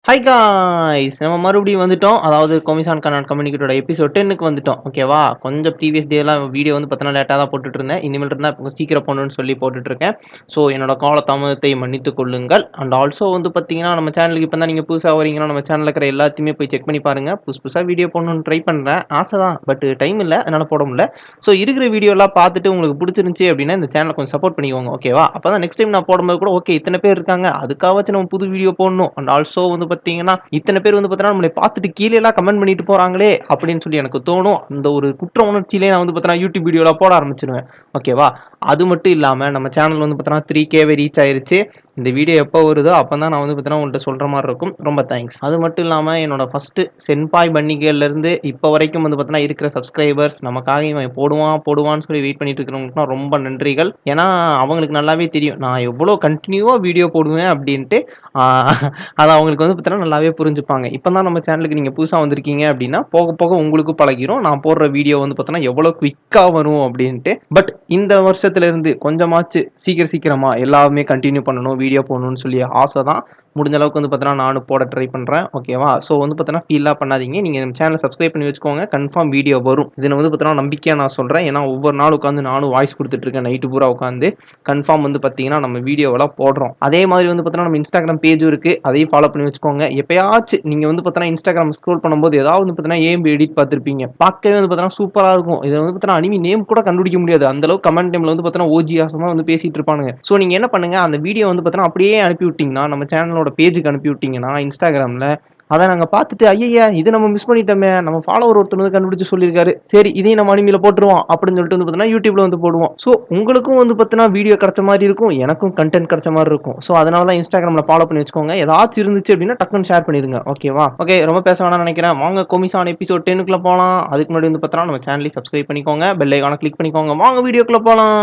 Hi guys! நம்ம மறுபடியும் வந்துட்டோம். அதாவது கொமிசான் கண்ணாட் கம்யூனிகேட்டோட எபிசோட் 10க்கு வந்துட்டோம். ஓகேவா? கொஞ்சம் ப்ரீவியஸ் டேலாம் வீடியோ வந்து பார்த்தீங்கன்னா, லேட்டா தான் போட்டுட்டுருந்தேன். இனிமேல் இருந்தா கொஞ்சம் சீக்கிரம் போடணும்னு சொல்லி போட்டுட்டுருக்கேன். ஸோ, என்னோட காலதாமதத்தை மன்னித்துக் கொள்ளுங்கள். அண்ட் ஆல்சோ வந்து பார்த்தீங்கன்னா, நம்ம சேனலுக்கு இப்ப தான் நீங்க புதுசா வரீங்கன்னா, நம்ம சேனல்ல இருக்கிற எல்லாத்தையுமே போய் செக் பண்ணி பாருங்க. புதுசா வீடியோ போடணும்னு ட்ரை பண்றேன். ஆசை தான். பட் டைம் இல்ல. அதனால போட முடியல. ஸோ, இருக்கிற வீடியோலாம் பார்த்துட்டு உங்களுக்கு புடிச்சிருந்துச்சு அப்டின்னா, இந்த சேனல கொஞ்சம் சப்போர்ட் பண்ணிக்கோங்க. ஓகேவா? அப்பதான் நெக்ஸ்ட் டைம் நான் போடும்போது கூட, ஓகே இத்தன பேர் இருக்காங்க. அதுக்காவாச்சும் நம்ம புது வீடியோ போடணும். அண்ட் ஆல்சோ வந்து பார்த்தீங்கன்னா, இத்தன பேர் வந்து பார்த்தீங்கன்னா, நம்மள பார்த்துட்டு கீழலாம் கமெண்ட் பண்ணிட்டு போறாங்களே! அப்படின்னு சொல்லி எனக்கு தோணும். அந்த ஒரு குற்ற உணர்ச்சியிலே நான் வந்து பார்த்தீங்கன்னா, யூடியூப் வீடியோலாம் போட ஆரம்பிச்சுருவேன். ஓகேவா? அது மட்டும் இல்லாம நம்ம சேனல் வந்து பார்த்தீங்கன்னா 3Kவே ரீச் ஆயிருச்சு. இந்த வீடியோ எப்போ வருதோ அப்பதான் நான் வந்து பார்த்தீங்கன்னா, உங்கள்ட்ட சொல்ற மாரி இருக்கும். ரொம்ப தேங்க்ஸ். அது மட்டும் இல்லாம என்னோட ஃபர்ஸ்ட்டு சென்பாய் பண்டிகையிலருந்து இப்போ வரைக்கும் வந்து பார்த்தீங்கன்னா, இருக்கிற சப்ஸ்கிரைபர்ஸ் நமக்காக இவன் போடுவான்னு சொல்லி வெயிட் பண்ணிட்டு இருக்கிறவங்களுக்குலாம் ரொம்ப நன்றிகள். ஏன்னா, அவங்களுக்கு நல்லாவே தெரியும். நான் எவ்வளோ கன்டினியூவா வீடியோ போடுவேன் அப்படின்ட்டு. ஆ அத அவங்களுக்கு வந்து பார்த்தீங்கன்னா, நல்லாவே புரிஞ்சுப்பாங்க. இப்ப தான் நம்ம சேனலுக்கு நீங்க புதுசா வந்திருக்கீங்க அப்படின்னா, போக போக உங்களுக்கும் பழகிரும். நான் போடுற வீடியோ வந்து பார்த்தீங்கன்னா, எவ்வளோ குயிக்கா வரும் அப்படின்ட்டு. பட் இந்த வருஷத்துல இருந்து கொஞ்சமாச்சு சீக்கிரமா எல்லாமே கன்டின்யூ பண்ணணும், வீடியோ போடணும்னு சொல்லி ஆசை தான். முடிஞ்ச அளவுக்கு வந்து பார்த்தீங்கன்னா, நானும் போட ட்ரை பண்றேன். ஓகேவா? ஸோ வந்து பார்த்தீங்கன்னா, ஃபீல்லாம் பண்ணாதீங்க. நீங்க நம்ம சேனல சப்ஸ்கிரைப் பண்ணி வச்சுக்கோங்க. கன்ஃபார்ம் வீடியோ வரும். இதில வந்து பார்த்தீங்கன்னா, நம்பிக்கையா நான் சொல்றேன். ஏன்னா, ஒவ்வொரு நாள் உட்காந்து நானும் வாய்ஸ் குடுத்துட்டு இருக்கேன். நைட்டு பூரா உட்காந்து. கன்ஃபார்ம் வந்து பார்த்தீங்கன்னா, நம்ம வீடியோவெல்லாம் போடுறோம். அதே மாதிரி வந்து பார்த்தீங்கன்னா, நம்ம Instagram பேஜும் இருக்கு. அதையும் ஃபாலோ பண்ணி வச்சுக்கோங்க. எப்பயாச்சும் நீங்க வந்து பார்த்தீங்கன்னா, Instagram ஸ்க்ரோல் பண்ணும்போது ஏதாவது வந்து பார்த்தீங்கன்னா, ஏஎம்பி எடிட் பார்த்திருப்பீங்க. பார்க்கவே வந்து பார்த்தீங்கன்னா, சூப்பரா இருக்கும். இதில வந்து பார்த்தீங்கன்னா, அனிமி நேம் கூட கண்டுபிடிக்க முடியாது. அந்த அளவுக்கு கமெண்ட் நேம்ல வந்து பார்த்தீங்கன்னா, ஓஜி ஆசமா வந்து பேசிட்டு இருப்பானுங்க. ஸோ நீங்க என்ன பண்ணுங்க, அந்த வீடியோ வந்து பார்த்தீங்கன்னா, அப்படியே அனுப்பி விட்டீங்கன்னா, நம்ம சேனலோட பேஜுக்கு அனுப்பி விட்டீங்கன்னா, Instagramல அத நாங்க பார்த்துட்டு, ஐயய்ய! இத நம்ம மிஸ் பண்ணிட்டோமே! நம்ம ஃபாலோவர் ஒருத்தர் வந்து கண்டுபிடிச்சு சொல்லியிருக்காரு. சரி இதையும் நம்ம அனிமில போட்டுருவோம். அப்படின்னு சொல்லிட்டு வந்து பார்த்தீங்கன்னா, YouTubeல வந்து போடுவோம். ஸோ உங்களுக்கும் வந்து பார்த்தீங்கன்னா, வீடியோ கிடைச்ச மாரி இருக்கும். எனக்கும் கன்டென்ட் கிடைச்ச மாரி இருக்கும். ஸோ அதனால தான் Instagramல ஃபாலோ பண்ணி வச்சுக்கோங்க. ஏதாச்சும் இருந்துச்சு அப்படின்னா, டக்குன்னு ஷேர் பண்ணிருங்க. ஓகேவா? ஓகே ரொம்ப பேச வேணாம்னு நினைக்கிறேன். வாங்க கொமிசான் எபிசோட் 10க்குள்ள போலாம். அதுக்கு முன்னாடி வந்து பார்த்தீங்கன்னா, நம்ம சேனலையும் சப்ஸ்கிரைப் பண்ணிக்கோங்க. பெல் ஐகான கிளிக் பண்ணிக்கோங்க. வாங்க வீடியோக்குள்ள போலாம்.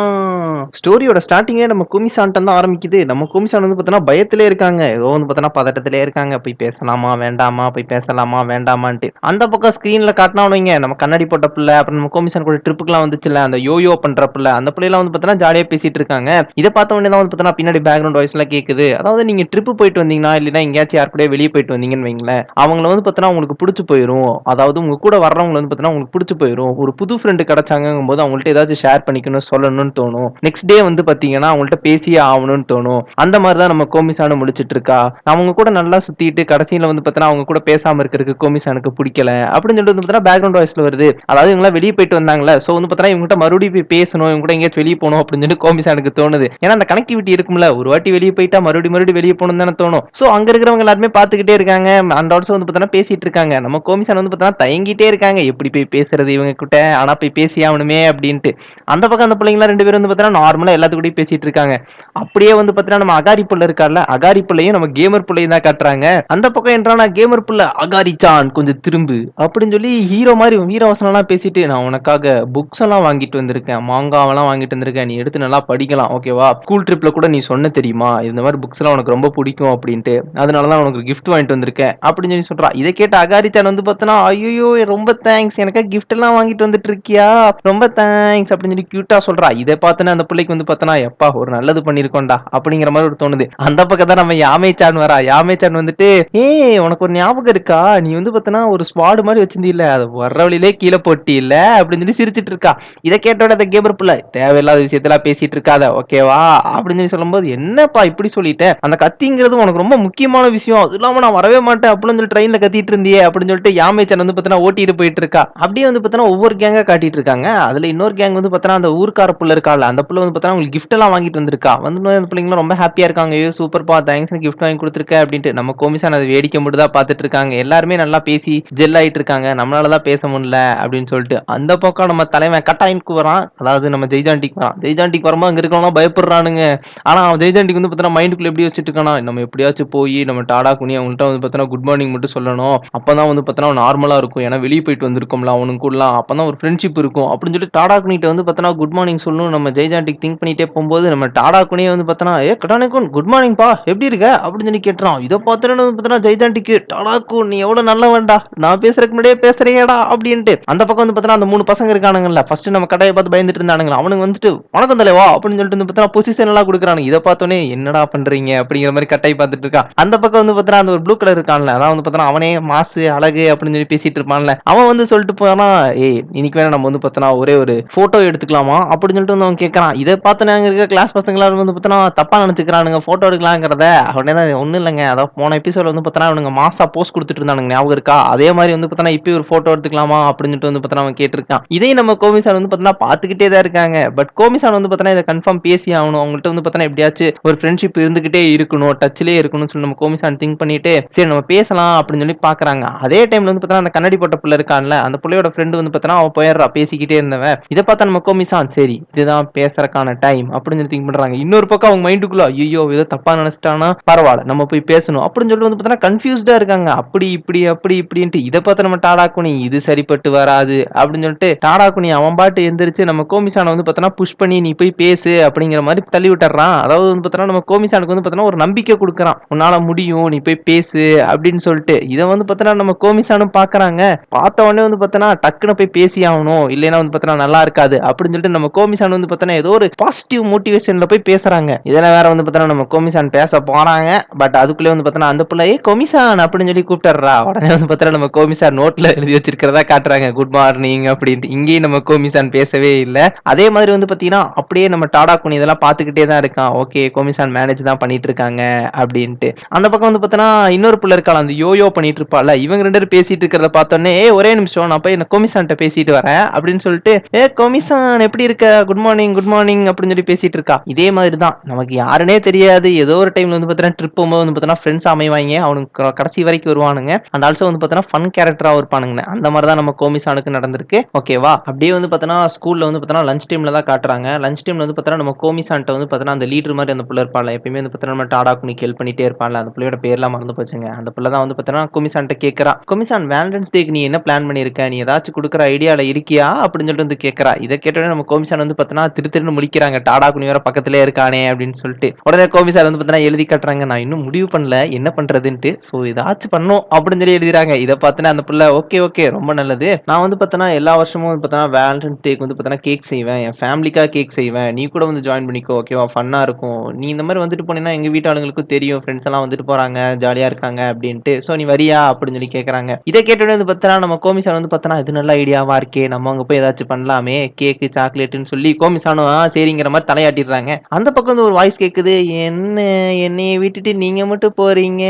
ஸ்டோரியோட ஸ்டார்ட்டிங்கே நம்ம குமிசான்ட்ட தான் ஆரம்பிக்குது. நம்ம குமிசான் வந்து பார்த்தீங்கன்னா, பயத்திலே இருக்காங்க. ஏதோ வந்து பார்த்தீங்கன்னா, பதட்டத்திலே இருக்காங்க. போய் பேசலாமா? வேண்டாமா? போய் பேசலாமா? வேண்டாமான்ட்டு. அந்த பக்கம் ஸ்க்ரீன்ல காட்டுனான்னு வைங்க, நம்ம கண்ணாடி போட்ட புள்ள, அப்புறம் நம்ம கோமிசான் கூட ட்ரிப்புக்குலாம் வந்துச்சுல்ல, அந்த யோயோ பண்ற புள்ள, அந்த புள்ளையெல்லாம் வந்து பார்த்தீங்கன்னா, ஜாலியா பேசிட்டு இருக்காங்க. இத பார்த்த உடனே தான் வந்து பார்த்தீங்கன்னா, பின்னாடி பேக்ரவுண்ட் வாய்ஸ்லாம் கேட்குது. அதாவது நீங்க ட்ரிப் போயிட்டு வந்தீங்கன்னா, இல்லைன்னா எங்கேயாச்சும் யார் கூடயோ வெளிய போயிட்டு வந்தீங்கன்னு வைங்களேன், அவங்கள வந்து பார்த்தீங்கன்னா, உங்களுக்கு புடிச்சு போயிரும். அதாவது உங்க கூட வர்றவங்கள வந்து பார்த்தீங்கன்னா, உங்களுக்கு புடிச்சு போயிரும். ஒரு புது ஃப்ரெண்ட் கிடைச்சாங்கங்கும்போது அவங்கள்ட்ட ஏதாச்சும் ஷேர் பண்ணிக்கணும், சொல்லணும்னு தோணும். நெக்ஸ்ட் டே வந்து பார்த்தீங்கன்னா, அவங்கள்ட்ட பேசியே ஆவணும்னு தோணும். அந்த மாரி தான் நம்ம கோமிசானும் முடிச்சிட்டு இருக்கா. அவங்க கூட நல்லா சுத்திட்டு கடைசியில வந்து பார்த்தீங்கன்னா, அவங்க கூட பேசாம இருக்கிறதுக்கு கோமிசானுக்கு புடிக்கல. அப்படின்னு சொல்லிட்டு வந்து பார்த்தீங்கன்னா, பேக்ரவுண்ட் வாய்ஸ்ல வருது. அதாவது இவங்கலாம் வெளிய போயிட்டு வந்தாங்கல்ல. சோ வந்து பார்த்தீங்கன்னா, இவங்ககிட்ட மறுபடியும் போய் பேசணும். இவங்க கூட எங்கேயாச்சும் வெளிய போணும் அப்படின்னு சொல்லி கோமிசானுக்கு தோணுது. ஏன்னா அந்த கனெக்டிவிட்டி இருக்கும்ல. ஒரு வாட்டி வெளிய போயிட்டா மறுபடியும் வெளிய போணும்னு தானே தோணும். சோ அங்க இருக்கிறவங்க எல்லாருமே பார்த்துக்கிட்டே இருக்காங்க. அந்த ஆல்சோ வந்து பார்த்தீங்கன்னா, பேசிட்டு இருக்காங்க. நம்ம கோமிசான் வந்து பார்த்தீங்கன்னா, தயங்கிட்டே இருக்காங்க. எப்படி போய் பேசுறது இவங்க கிட்ட? ஆனா போய் பேசி ஆவணுமே அப்படின்ட்டு. அந்த பக்கம் அந்த பிள்ளைங்கலாம் 2 பேரும் வந்து பார்த்தீங்கன்னா, நார்மலா எல்லாத்து கூடயும் பேசிட்டு இருக்காங்க. அப்படியே வந்து பார்த்தீங்கன்னா, நம்ம அகாரி புள்ள இருக்கார்ல, அகாரி புள்ளையும் நம்ம கேமர் புள்ளையும் தான் காட்டுறாங்க. அந்த பக்கம் என்றானா கேமர் புள்ள, "அகாரி-சான் கொஞ்சம் திரும்பு" அப்படின்னு சொல்லி ஹீரோ மாரி வீரவசனம்லாம் பேசிட்டு, "நான் உனக்காக புக்ஸ் எல்லாம் வாங்கிட்டு வந்திருக்கேன். மாங்காவெல்லாம் வாங்கிட்டு வந்திருக்கேன். நீ எடுத்து நல்லா படிக்கலாம். ஓகேவா? ஸ்கூல் ட்ரிப்ல கூட நீ சொன்ன தெரியுமா? இந்த மாரி புக்ஸ் எல்லாம் உனக்கு ரொம்ப பிடிக்கும் அப்படின்ட்டு. அதனால தான் உனக்கு கிஃப்ட் வாங்கிட்டு வந்திருக்கேன்." அப்படின்னு சொல்லி சொல்றா. இத கேட்ட அகாரி-சான் வந்து பார்த்தனா, "ஐய்யய்யோ! ரொம்ப தேங்க்ஸ். எனக்காக கிஃப்ட் எல்லாம் வாங்கிட்டு வந்துட்டு இருக்கியா? ரொம்ப தேங்க்ஸ்." அப்படின்னு சொல்லி கியூட்டா சொல்றா. இத பார்த்தோனே அந்த பிள்ளைக்கு வந்து பார்த்தனா, "எப்பா ஒரு நல்லது பண்ணியிருக்கோம்டா." அப்படிங்கிற மாரி ஒரு தோணுது. அந்த பக்கம் தான் நம்ம யாமே-சான் வரா. யாமே-சான் வந்துட்டு, "ஏய் உனக்கு ஒரு ஞாபகம் இருக்கா? நீ வந்து பார்த்தனா ஒரு ஸ்வாட் மாரி வச்சிருந்தீல்ல, அத வர்ற வழியிலே கீழ போட்டீல்ல." அப்படின்னு சொல்லி சிரிச்சிட்டு இருக்கா. இத கேட்டோனே அந்த கேமர் புள்ள, "தேவையில்லாத விஷயத்தெல்லாம் பேசிட்டு இருக்காத. ஓகேவா?" அப்படின்னு சொல்லி சொல்லும்போது, "என்னப்பா இப்படி சொல்லிட்ட? அந்த கத்திங்கிறது உனக்கு ரொம்ப முக்கியமான விஷயம். அது இல்லாம நான் வரவே மாட்டேன்." அப்படின்னு சொல்லி ட்ரெயின்ல கத்திட்டு இருந்தியே அப்படின்னு சொல்லிட்டு யாமே-சான் வந்து பார்த்தனா ஓட்டிட்டு போயிட்டு இருக்கா. அப்படியே வந்து பார்த்தனா ஒவ்வொரு கேங்கா காட்டிட்டு இருக்காங்க. அதுல இன்னொரு கேங் வந்து பார்த்தனா அந்த ஊர்க்கார புள்ள இருக்கால்ல, அந்த புள்ள வந்து பார்த்தனா உங்களுக்கு கிஃப்ட் எல்லாம் வாங்கிட்டு வந்திருக்கா. வந்து அந்த பிள்ளைங்கலாம் ரொம்ப ஹாப்பியா இருக்காங்க. "ஐயோ சூப்பர்ப்பா தேங்க்ஸ்ன்னு கிஃப்ட் வாங்கி குடுத்துருக்க" அப்படின்ட்டு. நம்ம கோமிசான் அத வேடிக்கை மட்டும் தான் பார்த்துட்டு இருக்காங்க. எல்லாருமே நல்லா பேசி ஜெல் ஆயிட்டு இருக்காங்க. நம்மளால தான் பேச முடியல அப்படின்னு சொல்லிட்டு. அந்த பக்கம் நம்ம தலைவன் கட்டாயின்க்கு வரான். அதாவது நம்ம ஜெய்ஜாண்டிக்கு வரான். ஜெய்ஜாண்டிக்கு வரும்போது அங்க இருக்கிறவங்கலாம் பயப்படுறானுங்க. ஆனா அவன் ஜெய்ஜாண்டிக்கு வந்து பார்த்தீங்கன்னா மைண்டுக்குள்ள எப்படி வச்சுட்டு இருக்கானா, நம்ம எப்படியாச்சும் போய் நம்ம டாடா குனி அவங்கள்ட்ட வந்து பார்த்தீங்கன்னா குட் மார்னிங் மட்டும் சொல்லணும். அப்பதான் வந்து பார்த்தீங்கன்னா நார்மலா இருக்கும். ஏன்னா வெளிய போயிட்டு வந்திருக்கோம்ல அவனுங்க கூடலாம். அப்பதான் ஒரு ஃப்ரெண்ட்ஷிப் இருக்கும். அப்படின்னு சொல்லிட்டு டாடா குனிட்ட வந்து பார்த்தீங்கன்னா குட் மார்னிங் சொல்லணும் நம்ம ஜெய்ஜாண்டிக்கு திங்க் பண்ணிட்டே போம்போது நம்ம டாடா குனியே வந்து பார்த்தீங்கன்னா, "ஏ கட்டானேகுன் குட் மார்னிங் பா எப்படி இருக்க?" அப்படின்னு சொல்லி கேட்டுறான். இத பார்த்தோனே வந்து பார்த்தீங்கன்னா ஜெய்ஜாண்டிக்கு டாடாக்கு நீ எவ்வளவு நல்லவன்டா, நான் பேசுறதுக்கு முன்னாடியே பேசுறியேடா அப்படின்ட்டு. அந்த பக்கம் வந்து பார்த்தா அந்த 3 பசங்க இருக்கானுங்கல்ல, ஃபர்ஸ்ட் நம்ம கடையை பார்த்து பயந்துட்டு இருந்தானுங்க, அவனுங்க வந்துட்டு வணக்கம் தலைவா அப்படின்னு சொல்லிட்டு வந்து பார்த்தா பொசிஷன் எல்லாம் கொடுக்குறானுங்க. இதை பார்த்தோன்னே என்னடா பண்றீங்க அப்படிங்கிற மாதிரி கட்டாய் பார்த்துட்டு இருக்கான். அந்த பக்கம் வந்து பார்த்தா அந்த ஒரு ப்ளூ கலர் இருக்கான்ல, அதான் வந்து பார்த்தா அவனே மாசு அழகு அப்படின்னு சொல்லி பேசிட்டு இருப்பான்ல, அவன் வந்து சொல்லிட்டு போனா ஏய் இன்னைக்கு வேணா நம்ம வந்து பார்த்தா ஒரே ஒரு போட்டோ எடுத்துக்கலாமா அப்படின்னு சொல்லிட்டு வந்து அவன் கேட்கறான். இதை பார்த்து அங்க இருக்கிற கிளாஸ் பசங்க எல்லாரும் வந்து பார்த்தா தப்பா நினைச்சுக்கிறானுங்க போட்டோ எடுக்கலாங்கிறத. உடனே தான் ஒண்ணும் இல்லைங்க, அதான் போன எபிசோட்ல வந்து பார்த்தா அவனுங்க மாசா போஸ்ட் கொடுத்துட்டு இருந்தானுங்க ஞாபகம் இருக்கா, அதே மாதிரி வந்து பார்த்தா இப்போ ஒரு போட்டோ எடுத்துக்கலாமா அப்படின்னு சொல்லிட்டு வந்து பார்த்தா அவன் கேட்டிருக்கான். இதையும் நம்ம கோமிசான் வந்து பார்த்தா பார்த்துக்கிட்டே தான் இருக்காங்க. பட் கோமிசான் வந்து பார்த்தா இதை கன்ஃபார்ம் பேசி ஆகணும், அவங்கள்ட்ட வந்து பார்த்தா எப்படியாச்சும் ஒரு ஃப்ரெண்ட்ஷிப் இருந்துகிட்டே இருக்கணும், டச்லயே இருக்கணும்னு சொல்லி நம்ம கோமிசான் திங்க் பண்ணிட்டு சரி நம்ம பேசலாம் அப்படின்னு சொல்லி பாக்குறாங்க. அதே டைம்ல வந்து பார்த்தா அந்த கண்ணாடி போட்ட புள்ள இருக்கான்ல, அந்த புள்ளையோட ஃப்ரெண்டு வந்து பார்த்தா அவன் போயிடுறா பேசிக்கிட்டே இருந்தவன். இதை பார்த்தா நம்ம கோமிசான் சரி இதுதான் பேசுறதுக்கான டைம் அப்படின்னு சொல்லி திங்க் பண்றாங்க. இன்னொரு பக்கம் அவங்க மைண்டுக்குள்ள ஐயோ ஏதோ தப்பா நினைச்சிட்டானா பரவாயில்ல நம்ம போய் பேசணும் அப்படின்னு சொல்லிட்டு வந்து பார்த்தா கன்ஃபியூஸ்டா இருக்காங்க. அப்படி இப்படி அப்படி இப்படின்ட்டு இதை பார்த்து நம்ம டாடாக்குனி இது சரிப்பட்டு வராது அப்படின்னு சொல்லிட்டு டாடாக்குனி அவன் பாட்டு எந்திரிச்சு நம்ம கோமிசானை வந்து பார்த்தா புஷ் பண்ணி நீ போய் பேசு அப்படிங்கிற மாதிரி தள்ளி விட்டுறான். அதாவது வந்து பார்த்தா நம்ம கோமிசானுக்கு வந்து பார்த்தா ஒரு நம்பிக்கை கொடுக்குறான், உன்னால முடியும் நீ போய் பேசு அப்படின்னு சொல்லிட்டு. இதை வந்து பார்த்தா நம்ம கோமிசானும் பாக்குறாங்க. பார்த்த உடனே வந்து பார்த்தா டக்குன்னு போய் பேசி ஆகணும், இல்லைன்னா வந்து பார்த்தா நல்லா இருக்காது அப்படின்னு சொல்லிட்டு நம்ம கோமிசான் வந்து பார்த்தா ஏதோ ஒரு பாசிட்டிவ் மோட்டிவேஷன்ல போய் பேசுறாங்க. இதெல்லாம் வேற வந்து பார்த்தா நம்ம கோமிசான் பேச போறாங்க. பட் அதுக்குள்ளே வந்து பார்த்தா அந்த பிள்ளை கோமிசான் அப்படின்னு சொல்லி கூப்பிட்டுறா. உடனே வந்து பார்த்தா நம்ம கோமிசான் நோட்ல எழுதி வச்சிருக்கிறதா காட்டுறாங்க குட் மார்னிங் அப்படின்ட்டு. இங்கேயும் நம்ம கோமிசான் பேசவே இல்லை. அதே மாதிரி வந்து பாத்தீங்கன்னா அப்படியே நம்ம டாடாக்குனி இதெல்லாம் பார்த்துக்கிட்டே தான் இருக்கான். ஓகே கோமிசான் மேனேஜ் தான் பண்ணிட்டு இருக்காங்க அப்படின்ட்டு. அந்த பக்கம் வந்து பார்த்தோன்னா இன்னொரு பிள்ளை இருக்காள், அந்த யோயோ பண்ணிட்டு இருப்பாள், இவங்க 2 பேரும் பேசிட்டு இருக்கிறத பார்த்தோன்னே ஒரே நிமிஷம் நான் போய் இந்த கோமிசான்ட்ட பேசிட்டு வரேன் அப்படின்னு சொல்லிட்டு கோமிசான் எப்படி இருக்க குட் மார்னிங் குட் மார்னிங் அப்படின்னு சொல்லி பேசிட்டு இருக்கா. இதே மாதிரி தான் நமக்கு யாருன்னே தெரியாது, ஏதோ ஒரு டைம்ல வந்து பார்த்தீங்கன்னா ட்ரிப் போகும்போது வந்து பார்த்தீங்கன்னா ஃப்ரெண்ட்ஸ் அமைவாங்க, அவனுக்கு கடைசி வரைக்கும் வருவானுங்க. அண்ட் ஆல்சோ வந்து பார்த்தீங்கன்னா ஃபன் கேரக்டரா இருப்பானுங்க. அந்த மாதிரி தான் நம்ம கோமிசானுக்கு நடந்திருக்கு. ஓகேவா. அப்படியே வந்து பார்த்தீங்கன்னா ஸ்கூல்ல வந்து பார்த்தீங்கன்னா லஞ்ச் டைம்ல தான் காட்டுறாங்க. லஞ்ச் டைம்ல வந்து பார்த்தீங்கன்னா நம்ம கோமிசான்ட்ட வந்து பார்த்தீங்கன்னா அந்த லீடர் மாதிரி அந்த புள்ள இருப்பாள், எப்பயுமே வந்து பார்த்தீங்கன்னா நம்ம டாடாக்குனிக்கு ஹெல்ப் பண்ணிட்டே இருப்பாள், அந்த பிள்ளையோட பேர்லாம் மறந்து போச்சுங்க. அந்த பிள்ளை தான் வந்து பார்த்தீங்கன்னா கோமிசான்ட்ட கேட்கறா, கோமிசான் வேலண்டைன்ஸ் டேக்கு நீ என்ன பிளான் பண்ணியிருக்க, நீ ஏதாச்சும் கொடுக்குற ஐடியால இருக்கியா அப்படின்னு சொல்லிட்டு வந்து கேட்கறா. இதை கேட்டோடனே நம்ம கோமிசான் வந்து பார்த்தீங்கன்னா திருன்னு முடிக்கிறாங்க, டாடாக்குனி வேற பக்கத்திலே இருக்கானே அப்படின்னு சொல்லிட்டு. உடனே கோமிசான் வந்து பார்த்தீங்கன்னா எழுதி காட்டுறாங்க, நான் இன்னும் முடிவு பண்ணல என்ன பண்றதுன்ட்டு, ஸோ ஏதாச்சும் பண்ணும் அப்படின்னு சொல்லி எழுதிறாங்க. இதை பார்த்துன்னா அந்த பிள்ளை ஓகே ஓகே ரொம்ப நல்லது, நான் வந்து பார்த்தீங்கன்னா எல்லா வருஷமும் வந்து பார்த்தீங்கன்னா வேலண்டைன்ஸ் டேக்கு வந்து பார்த்தீங்கன்னா கேக் செய்வேன், என் ஃபேமிலிக்காக கேக் செய்வேன், நீ கூட வந்து ஜாயின் பண்ணிக்கோ ஓகேவா, ஃபன்னா இருக்கும், நீ இந்த மாதிரி வந்துட்டு போனீங்கன்னா எங்க வீட்டு ஆளுங்களுக்கும் தெரியும் ஃப்ரெண்ட்ஸ் எல்லாம் வந்துட்டு போறாங்க ஜாலியா இருக்காங்க அப்படின்ட்டு, ஸோ நீ வரியா அப்படின்னு சொல்லி கேட்கறாங்க. இதை கேட்டோடனே வந்து பார்த்தீங்கன்னா நம்ம கோமிசான் வந்து பார்த்தீங்கன்னா இது நல்ல ஐடியாவா இருக்கே, நம்ம அங்க போய் ஏதாச்சும் பண்ணலாமே கேக்கு சாக்லேட்டுன்னு சொல்லி கோமிசானும் சரிங்கிற மாதிரி தலையாட்டிடுறாங்க. அந்த பக்கம் வந்து ஒரு வாய்ஸ் கேட்குது, என்ன என்னைய விட்டுட்டு நீங்க மட்டும் போறீங்க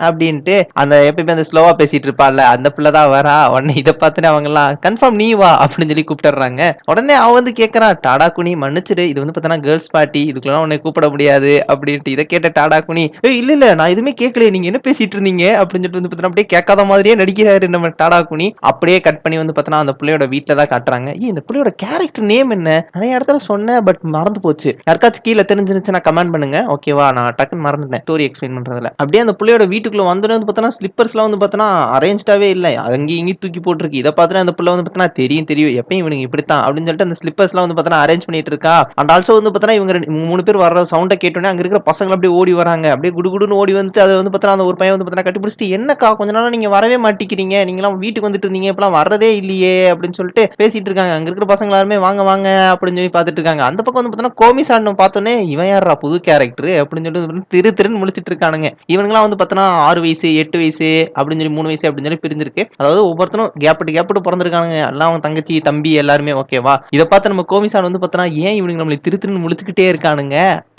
அப்படின்ட்டு. அந்த எப்பயுமே அந்த ஸ்லோவா பேசிட்டு இருப்பாள்ல அந்த பிள்ளை தான் வரா. உடனே இதை பார்த்துட்டு அவங்க எல்லாம் கன்ஃபார்ம் நீ வா அப்படின்னு சொல்லி கூப்பிட்டுறாங்க. உடனே அவ வந்து கேட்கறா, டாடாக்குனி மன்னிச்சிடு, இது வந்து பார்த்தா கேர்ள்ஸ் பார்ட்டி, இதுக்குலாம் உன்னை கூப்பிட முடியாது அப்படின்ட்டு. இதை கேட்ட டாடாக்குனி இல்ல இல்ல நான் எதுவுமே கேட்கல, நீங்க என்ன பேசிட்டு இருந்தீங்க அப்படின்னு சொல்லிட்டு வந்து பார்த்தா அப்படியே கேட்காத மாதிரியே நடிக்கிறாரு நம்ம டாடாக்குனி. அப்படியே கட் பண்ணி வந்து பார்த்தா அந்த பிள்ளையோட வீட்டில் தான் காட்டுறாங்க. இந்த பிள்ளையோட கேரக்டர் நேம் என்ன, நிறைய இடத்துல சொன்னேன் பட் மறந்து போச்சு, யாருக்காச்சும் கீழே தெரிஞ்சிருந்துச்சுன்னா கமெண்ட் பண்ணுங்க ஓகேவா, நான் டக்குன்னு மறந்துட்டேன் ஸ்டோரி எக்ஸ்பிளைன் பண்றதுல. அப்படியே அந்த பிள்ளையோட வீட்டுக்குள்ள வந்தோடனே வந்து பார்த்தா ஸ்லிப்பர்ஸ்லாம் வந்து பார்த்தா அரேஞ்ச்டாவே இல்லை, அங்கேயும் இங்கேயும் தூக்கி போட்டுருக்கு. இதை பார்த்துட்டு அந்த பிள்ளை வந்து பார்த்தா தெரியும் தெரியும் எப்பயும் இவனுங்க இப்படித்தான் அப்படின்னு சொல்லிட்டு அந்த ஸ்லிப்பர்ஸ்லாம் வந்து பார்த்தா அரேஞ்ச் பண்ணிட்டு இருக்கா. அண்ட் ஆல்சோ வந்து பார்த்தா இவங்க 3 பேர் வர்ற சவுண்டை கேட்டோன்னே அங்க இருக்கிற பசங்க அப்படியே ஓடி வராங்க. அப்படியே குடுகுடுன்னு ஓடி வந்துட்டு அதை வந்து பார்த்தா அந்த ஒரு பையன் வந்து பார்த்தா கட்டி பிடிச்சிட்டு என்னக்கா கொஞ்ச நாளா நீங்க வரவே மாட்டேங்கிறீங்க, நீங்களாம் வீட்டுக்கு வந்துட்டு இருந்தீங்க இப்பெல்லாம் வர்றதே இல்லையே அப்படின்னு சொல்லிட்டு பேசிட்டு இருக்காங்க. அங்க இருக்கிற பசங்க எல்லாருமே வாங்க வாங்க அப்படின்னு சொல்லி பார்த்துட்டு இருக்காங்க. அந்த பக்கம் வந்து பார்த்தா கோமிசான் பார்த்தோன்னே இவன் யாரா புது கேரக்டர் அப்படின்னு சொல்லிட்டு திருன்னு முழிச்சிட்டு இருக்கானுங்க. இவங்கலாம் வந்து பார்த்தா 6 வயசு 8 வயசு அப்படின்னு சொல்லி 3 வயசு அப்படின்னு சொல்லி பிரிஞ்சிருக்கு. அதாவது ஒவ்வொருத்தரும் கேப்பிட்டு பிறந்திருக்கானுங்க. எல்லாம் அவங்க தங்கச்சி தம்பி எல்லாருமே ஓகேவா. இதை பார்த்து நம்ம கோமிசான் வந்து பார்த்தா ஏன் இவனுக்கு நம்மளை திருன்னு முழிச்சுக்கிட்டே இருக்கானுங்க